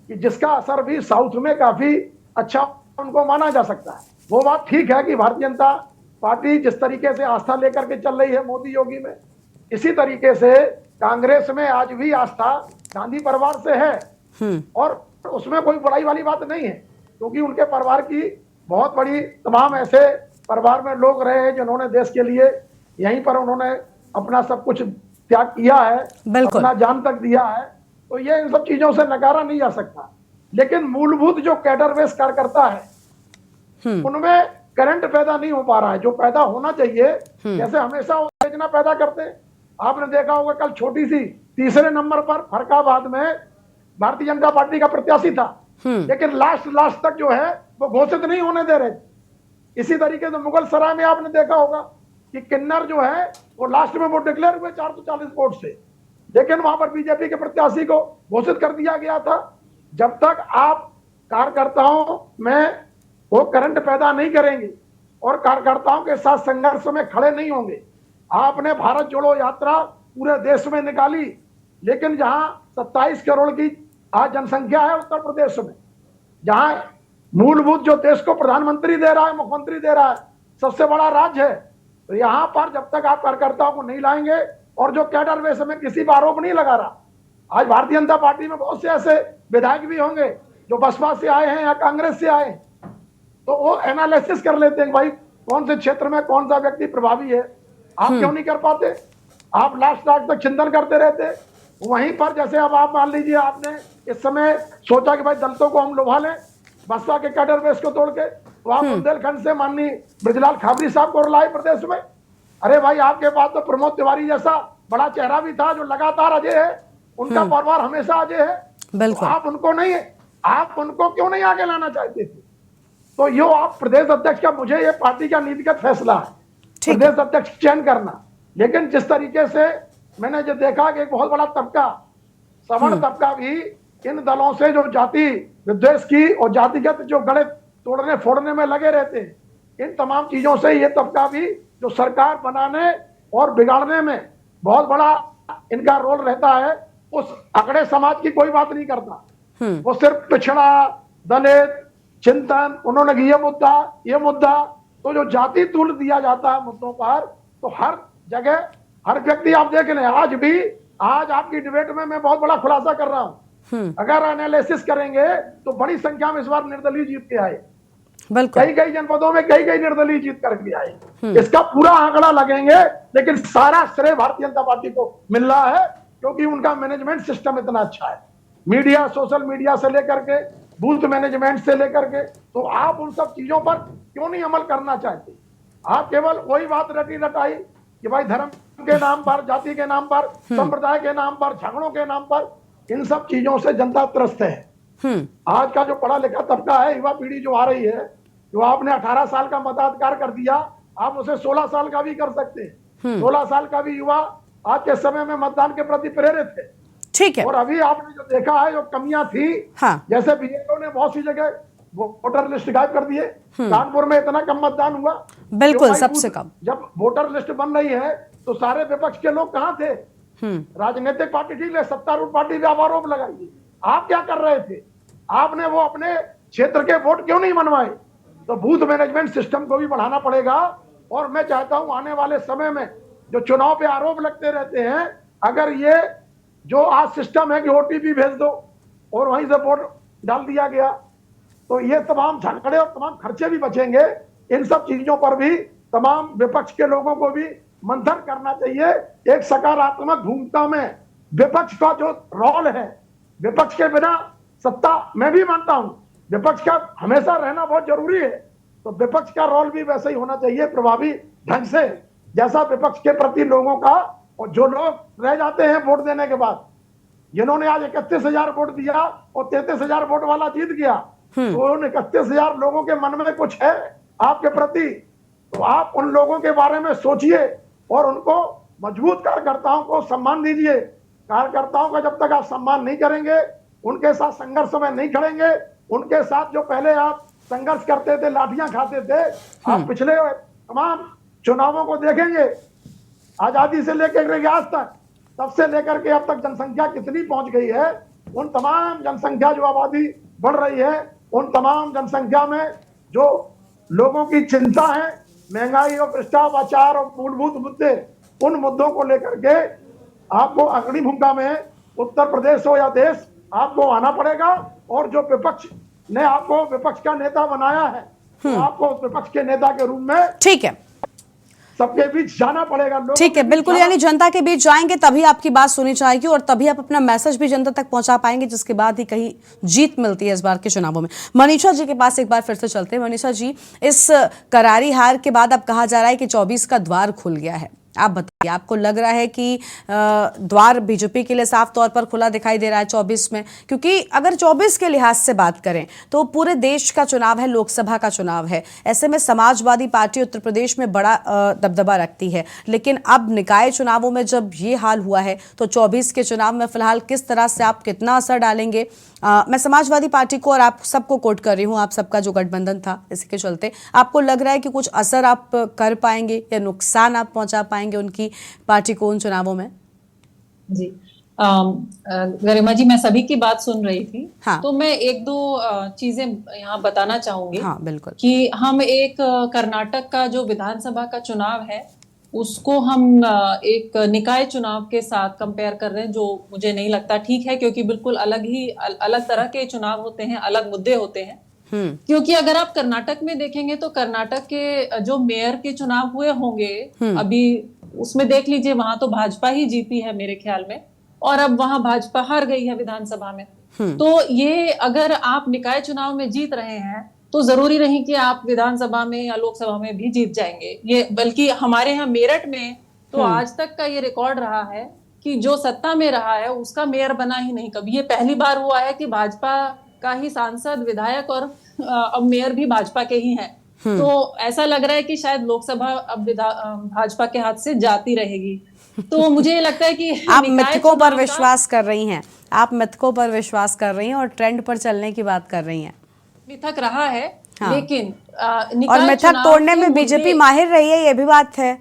कि जिसका असर भी साउथ में काफी अच्छा उनको माना जा सकता है। वो बात ठीक है कि भारतीय जनता पार्टी जिस तरीके से आस्था लेकर के चल रही है मोदी योगी में, इसी तरीके से कांग्रेस में आज भी आस्था गांधी परिवार से है, और उसमें कोई बुराई वाली बात नहीं है, क्योंकि उनके परिवार की बहुत बड़ी तमाम ऐसे परिवार में लोग रहे हैं जिन्होंने देश के लिए यहीं पर उन्होंने अपना सब कुछ त्याग किया है, अपना जान तक दिया है। तो ये इन सब चीजों से नकारा नहीं जा सकता। लेकिन मूलभूत जो कैडर बेस कार्यकर्ता है उनमें करंट पैदा नहीं हो पा रहा है, जो पैदा होना चाहिए। जैसे हमेशा उत्तेजना पैदा करते हैं। आपने देखा होगा कल छोटी सी तीसरे नंबर पर फरक्काबाद में भारतीय जनता पार्टी का प्रत्याशी था, लेकिन लास्ट तक जो है वो घोषित नहीं होने दे रहे थे। इसी तरीके से मुगल सराय में आपने देखा होगा कि किन्नर जो है वो लास्ट में वो डिक्लेयर हुए 440 वोट से, लेकिन वहां पर बीजेपी के प्रत्याशी को घोषित कर दिया गया था। जब तक आप कार्यकर्ताओं में वो करंट पैदा नहीं करेंगे और कार्यकर्ताओं के साथ संघर्ष में खड़े नहीं होंगे। आपने भारत जोड़ो यात्रा पूरे देश में निकाली, लेकिन जहां 27 करोड़ की आज जनसंख्या है उत्तर प्रदेश में, जहां मूलभूत जो देश को प्रधानमंत्री दे रहा है, मुख्यमंत्री दे रहा है, सबसे बड़ा राज्य है, तो यहाँ पर जब तक आप कार्यकर्ताओं को नहीं लाएंगे, और जो कैडर बेस में किसी पर आरोप नहीं लगा रहा। आज भारतीय जनता पार्टी में बहुत से ऐसे विधायक भी होंगे जो बसपा से आए हैं या कांग्रेस से आए हैं, तो वो एनालिसिस कर लेते हैं भाई कौन से क्षेत्र में कौन सा व्यक्ति प्रभावी है। आप क्यों नहीं कर पाते? आप लास्ट तक चिंतन करते रहते। वहीं पर जैसे अब आप मान लीजिए आपने इस समय सोचा कि भाई दलितों को हम लुभा लें बसपा के कैडर बेस को तोड़ के, तो आप बुंदेलखंड से माननीय ब्रजलाल खाबरी साहब को लाए प्रदेश में। अरे भाई आपके पास तो प्रमोद तिवारी जैसा बड़ा चेहरा भी था जो लगातार अजय है, उनका परिवार हमेशा अजय है। तो आप उनको नहीं, आप उनको क्यों नहीं आगे लाना चाहते थे? तो यो आप प्रदेश अध्यक्ष का, मुझे ये पार्टी का नीतिगत फैसला है प्रदेश अध्यक्ष चयन करना। लेकिन जिस तरीके से मैंने जो देखा कि एक बहुत बड़ा तबका, सवर्ण तबका भी इन दलों से जो जाति विद्वेष की और जातिगत जो गले तोड़ने फोड़ने में लगे रहते हैं, इन तमाम चीजों से ये तबका भी जो सरकार बनाने और बिगाड़ने में बहुत बड़ा इनका रोल रहता है। उस अगड़े समाज की कोई बात नहीं करता, वो सिर्फ पिछड़ा, दलित, चिंतन, उन्होंने ये मुद्दा, तो जो जाति तुल दिया जाता है मुद्दों पर, तो हर जगह हर व्यक्ति आप देख लें। आज आपकी डिबेट में मैं बहुत बड़ा खुलासा कर रहा हूं, अगर एनालिसिस करेंगे तो बड़ी संख्या में इस बार निर्दलीय जीत के आए, कई जनपदों में कई निर्दलीय जीत करके आए। इसका पूरा आंकड़ा लगेंगे, लेकिन सारा श्रेय भारतीय जनता पार्टी को मिल रहा है, क्योंकि उनका मैनेजमेंट सिस्टम इतना अच्छा है। मीडिया, सोशल मीडिया से लेकर के बूथ मैनेजमेंट से लेकर के, तो आप उन सब चीजों पर क्यों नहीं अमल करना चाहते? आप केवल वही बात रटी रटाई कि भाई धर्म के नाम पर, जाति के नाम पर, संप्रदाय के नाम पर, झगड़ों के नाम पर, इन सब चीजों से जनता त्रस्त है। आज का जो पढ़ा लिखा तबका है, युवा पीढ़ी जो आ रही है, जो आपने 18 साल का मताधिकार कर दिया, आप उसे 16 साल का भी कर सकते हैं। 16 साल का भी युवा आज के समय में मतदान के प्रति प्रेरित है। ठीक है। और अभी आपने जो देखा है, जो कमियां थी, जैसे बीएलओ ने बहुत सी जगह वोटर लिस्ट गायब कर दिए। कानपुर में इतना कम मतदान हुआ, बिल्कुल सबसे कम। जब वोटर लिस्ट बन रही है तो सारे विपक्ष के लोग कहाँ थे? राजनीतिक पार्टी ठीक है, सत्तारूढ़ पार्टी भी आरोप लगाई। आप क्या कर रहे थे? आपने वो अपने क्षेत्र के वोट क्यों नहीं बनवाए? तो बूथ मैनेजमेंट सिस्टम को भी बढ़ाना पड़ेगा। और मैं चाहता हूं आने वाले समय में जो चुनाव पे आरोप लगते रहते हैं, अगर ये जो आज सिस्टम है कि ओटीपी भेज दो और वहीं से वोट डाल दिया गया, तो ये तमाम झगड़े और तमाम खर्चे भी बचेंगे। इन सब चीजों पर भी तमाम विपक्ष के लोगों को भी मंथन करना चाहिए। एक सकारात्मक भूमिका में विपक्ष का जो रोल है, विपक्ष के बिना सत्ता, मैं भी मानता हूं विपक्ष का हमेशा रहना बहुत जरूरी है, तो विपक्ष का रोल भी वैसे ही होना चाहिए प्रभावी ढंग से, जैसा विपक्ष के प्रति लोगों का। और जो लोग रह जाते हैं वोट देने के बाद, जिन्होंने आज 31,000 वोट दिया और 33,000 वोट वाला जीत गया, तो उन 31,000 लोगों के मन में कुछ है आपके प्रति, तो आप उन लोगों के बारे में सोचिए और उनको मजबूत कार्यकर्ताओं को सम्मान दीजिए। कार्यकर्ताओं का जब तक आप सम्मान नहीं करेंगे, उनके साथ संघर्ष में नहीं खड़ेंगे, उनके साथ जो पहले आप संघर्ष करते थे, लाठियां खाते थे, आप पिछले तमाम चुनावों को देखेंगे, आजादी से लेकर आज तक, तब से लेकर के अब तक जनसंख्या कितनी पहुंच गई है। उन तमाम जनसंख्या जो आबादी बढ़ रही है, उन तमाम जनसंख्या में जो लोगों की चिंता है, महंगाई और भ्रष्टाचार और मूलभूत मुद्दे, उन मुद्दों को लेकर के आपको अग्रणी भूमिका में उत्तर प्रदेश हो या देश, आपको आना पड़ेगा। और जो विपक्ष ने आपको विपक्ष का नेता बनाया है, तो आपको विपक्ष के नेता के रूप में ठीक है। सबके बीच जाना पड़ेगा। लोगों ठीक है, के बीच बिल्कुल, जाना- यानी जनता के बीच जाएंगे तभी आपकी बात सुनी जाएगी और तभी आप अपना मैसेज भी जनता तक पहुंचा पाएंगे, जिसके बाद ही कहीं जीत मिलती है इस बार के चुनावों में। मनीषा जी के पास एक बार फिर से चलते हैं। मनीषा जी, इस करारी हार के बाद अब कहा जा रहा है कि 24 का द्वार खुल गया है। आप बताइए, आपको लग रहा है कि द्वार बीजेपी के लिए साफ तौर पर खुला दिखाई दे रहा है 24 में? क्योंकि अगर 24 के लिहाज से बात करें तो पूरे देश का चुनाव है, लोकसभा का चुनाव है। ऐसे में समाजवादी पार्टी उत्तर प्रदेश में बड़ा दबदबा रखती है, लेकिन अब निकाय चुनावों में जब ये हाल हुआ है तो 24 के चुनाव में फिलहाल किस तरह से आप कितना असर डालेंगे? मैं समाजवादी पार्टी को और आप सबको कोट कर रही हूँ, आप सबका जो गठबंधन था इसी के चलते, आपको लग रहा है कि कुछ असर आप कर पाएंगे या नुकसान आप पहुंचा पाएंगे उनकी पार्टी को उन चुनावों में? जी, गरिमा जी, मैं सभी की बात सुन रही थी। हाँ। तो मैं एक दो चीजें यहाँ बताना चाहूंगी। हाँ, बिल्कुल। कि हम एक कर्नाटक का जो विधानसभा का चुनाव है उसको हम एक निकाय चुनाव के साथ कंपेयर कर रहे हैं, जो मुझे नहीं लगता ठीक है, क्योंकि बिल्कुल अलग तरह के चुनाव होते हैं, अलग मुद्दे होते हैं। क्योंकि अगर आप कर्नाटक में देखेंगे तो कर्नाटक के जो मेयर के चुनाव हुए होंगे अभी, उसमें देख लीजिए, वहां तो भाजपा ही जीती है मेरे ख्याल में, और अब वहां भाजपा हार गई है विधानसभा में। तो ये अगर आप निकाय चुनाव में जीत रहे हैं तो जरूरी नहीं कि आप विधानसभा में या लोकसभा में भी जीत जाएंगे। ये बल्कि हमारे यहाँ मेरठ में तो आज तक का ये रिकॉर्ड रहा है कि जो सत्ता में रहा है उसका मेयर बना ही नहीं कभी। ये पहली बार हुआ है कि भाजपा का ही सांसद, विधायक और अब मेयर भी भाजपा के ही हैं। तो ऐसा लग रहा है कि शायद लोकसभा अब भाजपा के हाथ से जाती रहेगी। तो मुझे लगता है कि आप मिथकों पर विश्वास कर रही हैं, आप मिथकों पर विश्वास कर रही हैं और ट्रेंड पर चलने की बात कर रही हैं। मिथक रहा है, हाँ। लेकिन और मिथक तोड़ने में बीजेपी माहिर रही है, ये भी बात है।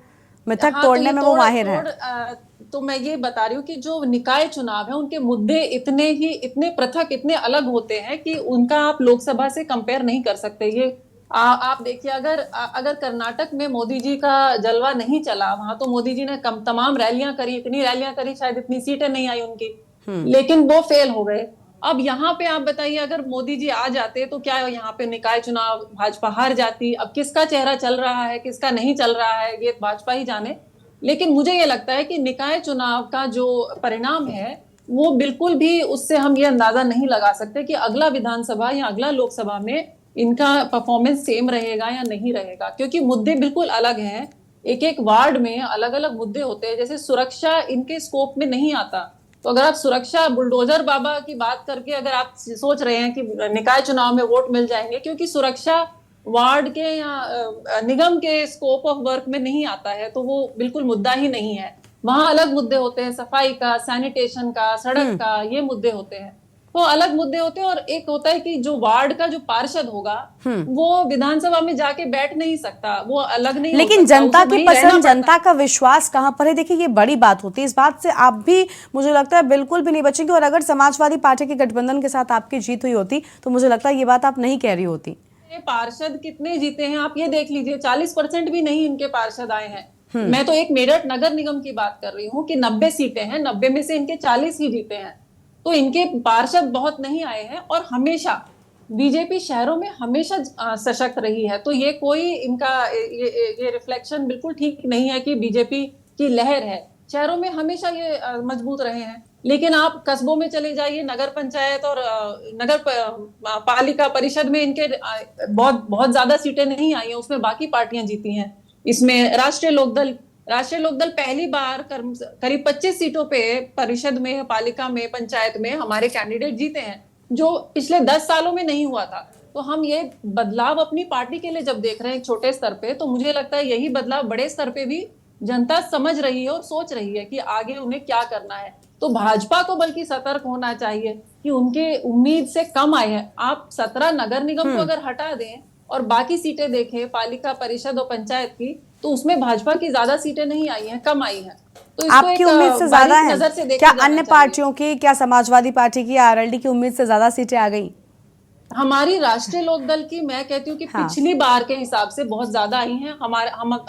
मिथक तोड़ने में वो माहिर है। तो मैं ये बता रही हूँ कि जो निकाय चुनाव है उनके मुद्दे इतने पृथक, इतने अलग होते हैं कि उनका आप लोकसभा से कंपेयर नहीं कर सकते। ये आप देखिए, अगर कर्नाटक में मोदी जी का जलवा नहीं चला, वहां तो मोदी जी ने तमाम रैलियां करी, इतनी रैलियां करी, शायद इतनी सीटें नहीं आई उनकी, लेकिन वो फेल हो गए। अब यहाँ पे आप बताइए, अगर मोदी जी आ जाते तो क्या यहाँ पे निकाय चुनाव भाजपा हार जाती? अब किसका चेहरा चल रहा है, किसका नहीं चल रहा है, ये भाजपा ही जाने। लेकिन मुझे ये लगता है कि निकाय चुनाव का जो परिणाम है वो बिल्कुल भी, उससे हम ये अंदाजा नहीं लगा सकते कि अगला विधानसभा या अगला लोकसभा में इनका परफॉर्मेंस सेम रहेगा या नहीं रहेगा, क्योंकि मुद्दे बिल्कुल अलग हैं। एक एक वार्ड में अलग अलग मुद्दे होते हैं। जैसे सुरक्षा इनके स्कोप में नहीं आता, तो अगर आप सुरक्षा बुलडोजर बाबा की बात करके अगर आप सोच रहे हैं कि निकाय चुनाव में वोट मिल जाएंगे, क्योंकि सुरक्षा वार्ड के या निगम के स्कोप ऑफ वर्क में नहीं आता है, तो वो बिल्कुल मुद्दा ही नहीं है। वहां अलग मुद्दे होते हैं, सफाई का, सैनिटेशन का, सड़क का, ये मुद्दे होते हैं। तो अलग मुद्दे होते हैं। और एक होता है कि जो वार्ड का जो पार्षद होगा वो विधानसभा में जाके बैठ नहीं सकता, वो अलग नहीं। लेकिन जनता की पसंद, जनता का विश्वास कहां पर है? देखिए, ये बड़ी बात होती है। इस बात से आप भी, मुझे लगता है, बिल्कुल भी नहीं बचेंगे। और अगर समाजवादी पार्टी के गठबंधन के साथ आपकी जीत हुई होती तो मुझे लगता है ये बात आप नहीं कह रही होती। पार्षद कितने जीते हैं आप ये देख लीजिए, 40% भी नहीं इनके पार्षद आए हैं। मैं तो एक मेरठ नगर निगम की बात कर रही हूँ कि 90 सीटें हैं, 90 में से इनके 40 ही जीते हैं। तो इनके पार्षद बहुत नहीं आए हैं। और हमेशा बीजेपी शहरों में हमेशा सशक्त रही है। तो ये कोई इनका ये रिफ्लेक्शन बिल्कुल ठीक नहीं है कि बीजेपी की लहर है। शहरों में हमेशा ये मजबूत रहे हैं। लेकिन आप कस्बों में चले जाइए, नगर पंचायत और नगर पालिका परिषद में इनके बहुत ज्यादा सीटें नहीं आई हैं, उसमें बाकी पार्टियां जीती हैं। इसमें राष्ट्रीय लोकदल पहली बार करीब 25 सीटों पे परिषद में, पालिका में, पंचायत में हमारे कैंडिडेट जीते हैं, जो पिछले 10 सालों में नहीं हुआ था। तो हम ये बदलाव अपनी पार्टी के लिए जब देख रहे हैं एक छोटे स्तर पे, तो मुझे लगता है यही बदलाव बड़े स्तर पे भी जनता समझ रही है और सोच रही है कि आगे उन्हें क्या करना है। तो भाजपा को बल्कि सतर्क होना चाहिए कि उनके उम्मीद से कम आए हैं। आप 17 नगर निगम को अगर हटा दें और बाकी सीटें देखें, पालिका, परिषद और पंचायत की, तो उसमें भाजपा की ज्यादा सीटें नहीं आई हैं, कम आई हैं। तो आपकी उम्मीद से ज्यादा है क्या? अन्य पार्टियों की, क्या समाजवादी पार्टी की, आरएलडी की उम्मीद से ज्यादा सीटें आ गई? हमारी राष्ट्रीय लोकदल की मैं कहती हूँ कि पिछली बार के हिसाब से बहुत ज्यादा आई हैं।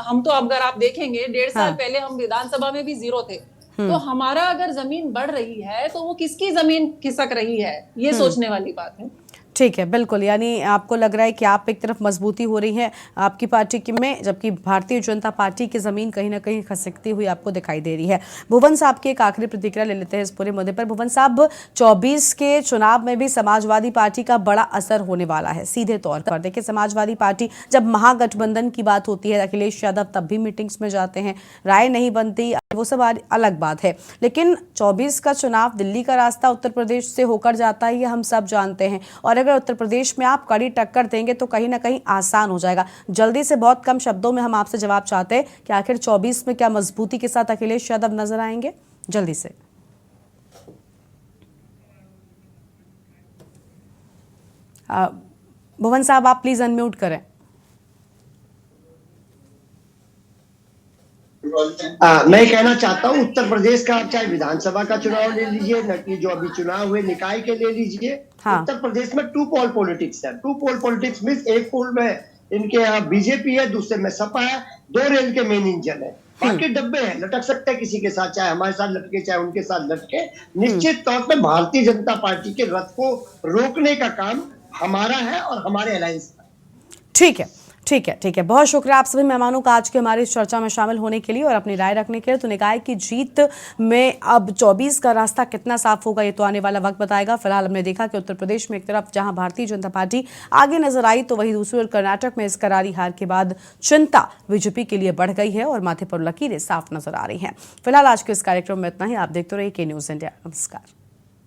हम तो अगर आप देखेंगे 1.5 साल पहले हम विधानसभा में भी 0 थे। तो हमारा अगर जमीन बढ़ रही है तो वो किसकी जमीन खिसक रही है, ये सोचने वाली बात है। ठीक है, बिल्कुल। यानी आपको लग रहा है कि आप एक तरफ मजबूती हो रही है आपकी पार्टी की में, जबकि भारतीय जनता पार्टी की जमीन कहीं ना कहीं खिसकती हुई आपको दिखाई दे रही है। भुवन साहब की एक आखिरी प्रतिक्रिया ले लेते हैं इस पूरे मुद्दे पर। भुवन साहब, 24 के चुनाव में भी समाजवादी पार्टी का बड़ा असर होने वाला है सीधे तौर पर। देखिए, समाजवादी पार्टी, जब महागठबंधन की बात होती है, अखिलेश यादव तब भी मीटिंग्स में जाते हैं, राय नहीं बनती, वो सब अलग बात है। लेकिन 24 का चुनाव, दिल्ली का रास्ता उत्तर प्रदेश से होकर जाता है, ये हम सब जानते हैं। और अगर उत्तर प्रदेश में आप कड़ी टक्कर देंगे तो कहीं ना कहीं आसान हो जाएगा। जल्दी से, बहुत कम शब्दों में हम आपसे जवाब चाहते हैं कि आखिर 24 में क्या मजबूती के साथ अखिलेश यादव नजर आएंगे? जल्दी से। भुवन साहब, आप प्लीज अनम्यूट करें। मैं कहना चाहता हूँ, उत्तर प्रदेश का आप चाहे विधानसभा का चुनाव ले लीजिए, न कि जो अभी चुनाव हुए निकाय के ले लीजिए। हाँ। उत्तर प्रदेश में टू पोल पॉलिटिक्स है। टू पोल पॉलिटिक्स मीन्स एक पोल में इनके यहाँ बीजेपी है, दूसरे में सपा है, 2 रेल के मेन इंजन है, बाकी डब्बे हैं, लटक सकते हैं किसी के साथ, चाहे हमारे साथ लटके चाहे उनके साथ लटके। निश्चित तौर पर भारतीय जनता पार्टी के रथ को रोकने का काम हमारा है और हमारे अलायंस का। ठीक है, ठीक है, ठीक है। बहुत शुक्रिया आप सभी मेहमानों का आज के हमारी इस चर्चा में शामिल होने के लिए और अपनी राय रखने के लिए। तो निकाय की जीत में अब 24 का रास्ता कितना साफ होगा, ये तो आने वाला वक्त बताएगा। फिलहाल हमने देखा कि उत्तर प्रदेश में एक तरफ जहां भारतीय जनता पार्टी आगे नजर आई, तो वहीं दूसरी ओर कर्नाटक में इस करारी हार के बाद चिंता बीजेपी के लिए बढ़ गई है और माथे पर लकीरें साफ नजर आ रही हैं। फिलहाल आज के इस कार्यक्रम में इतना ही। आप देखते रहिए के न्यूज़ इंडिया। नमस्कार।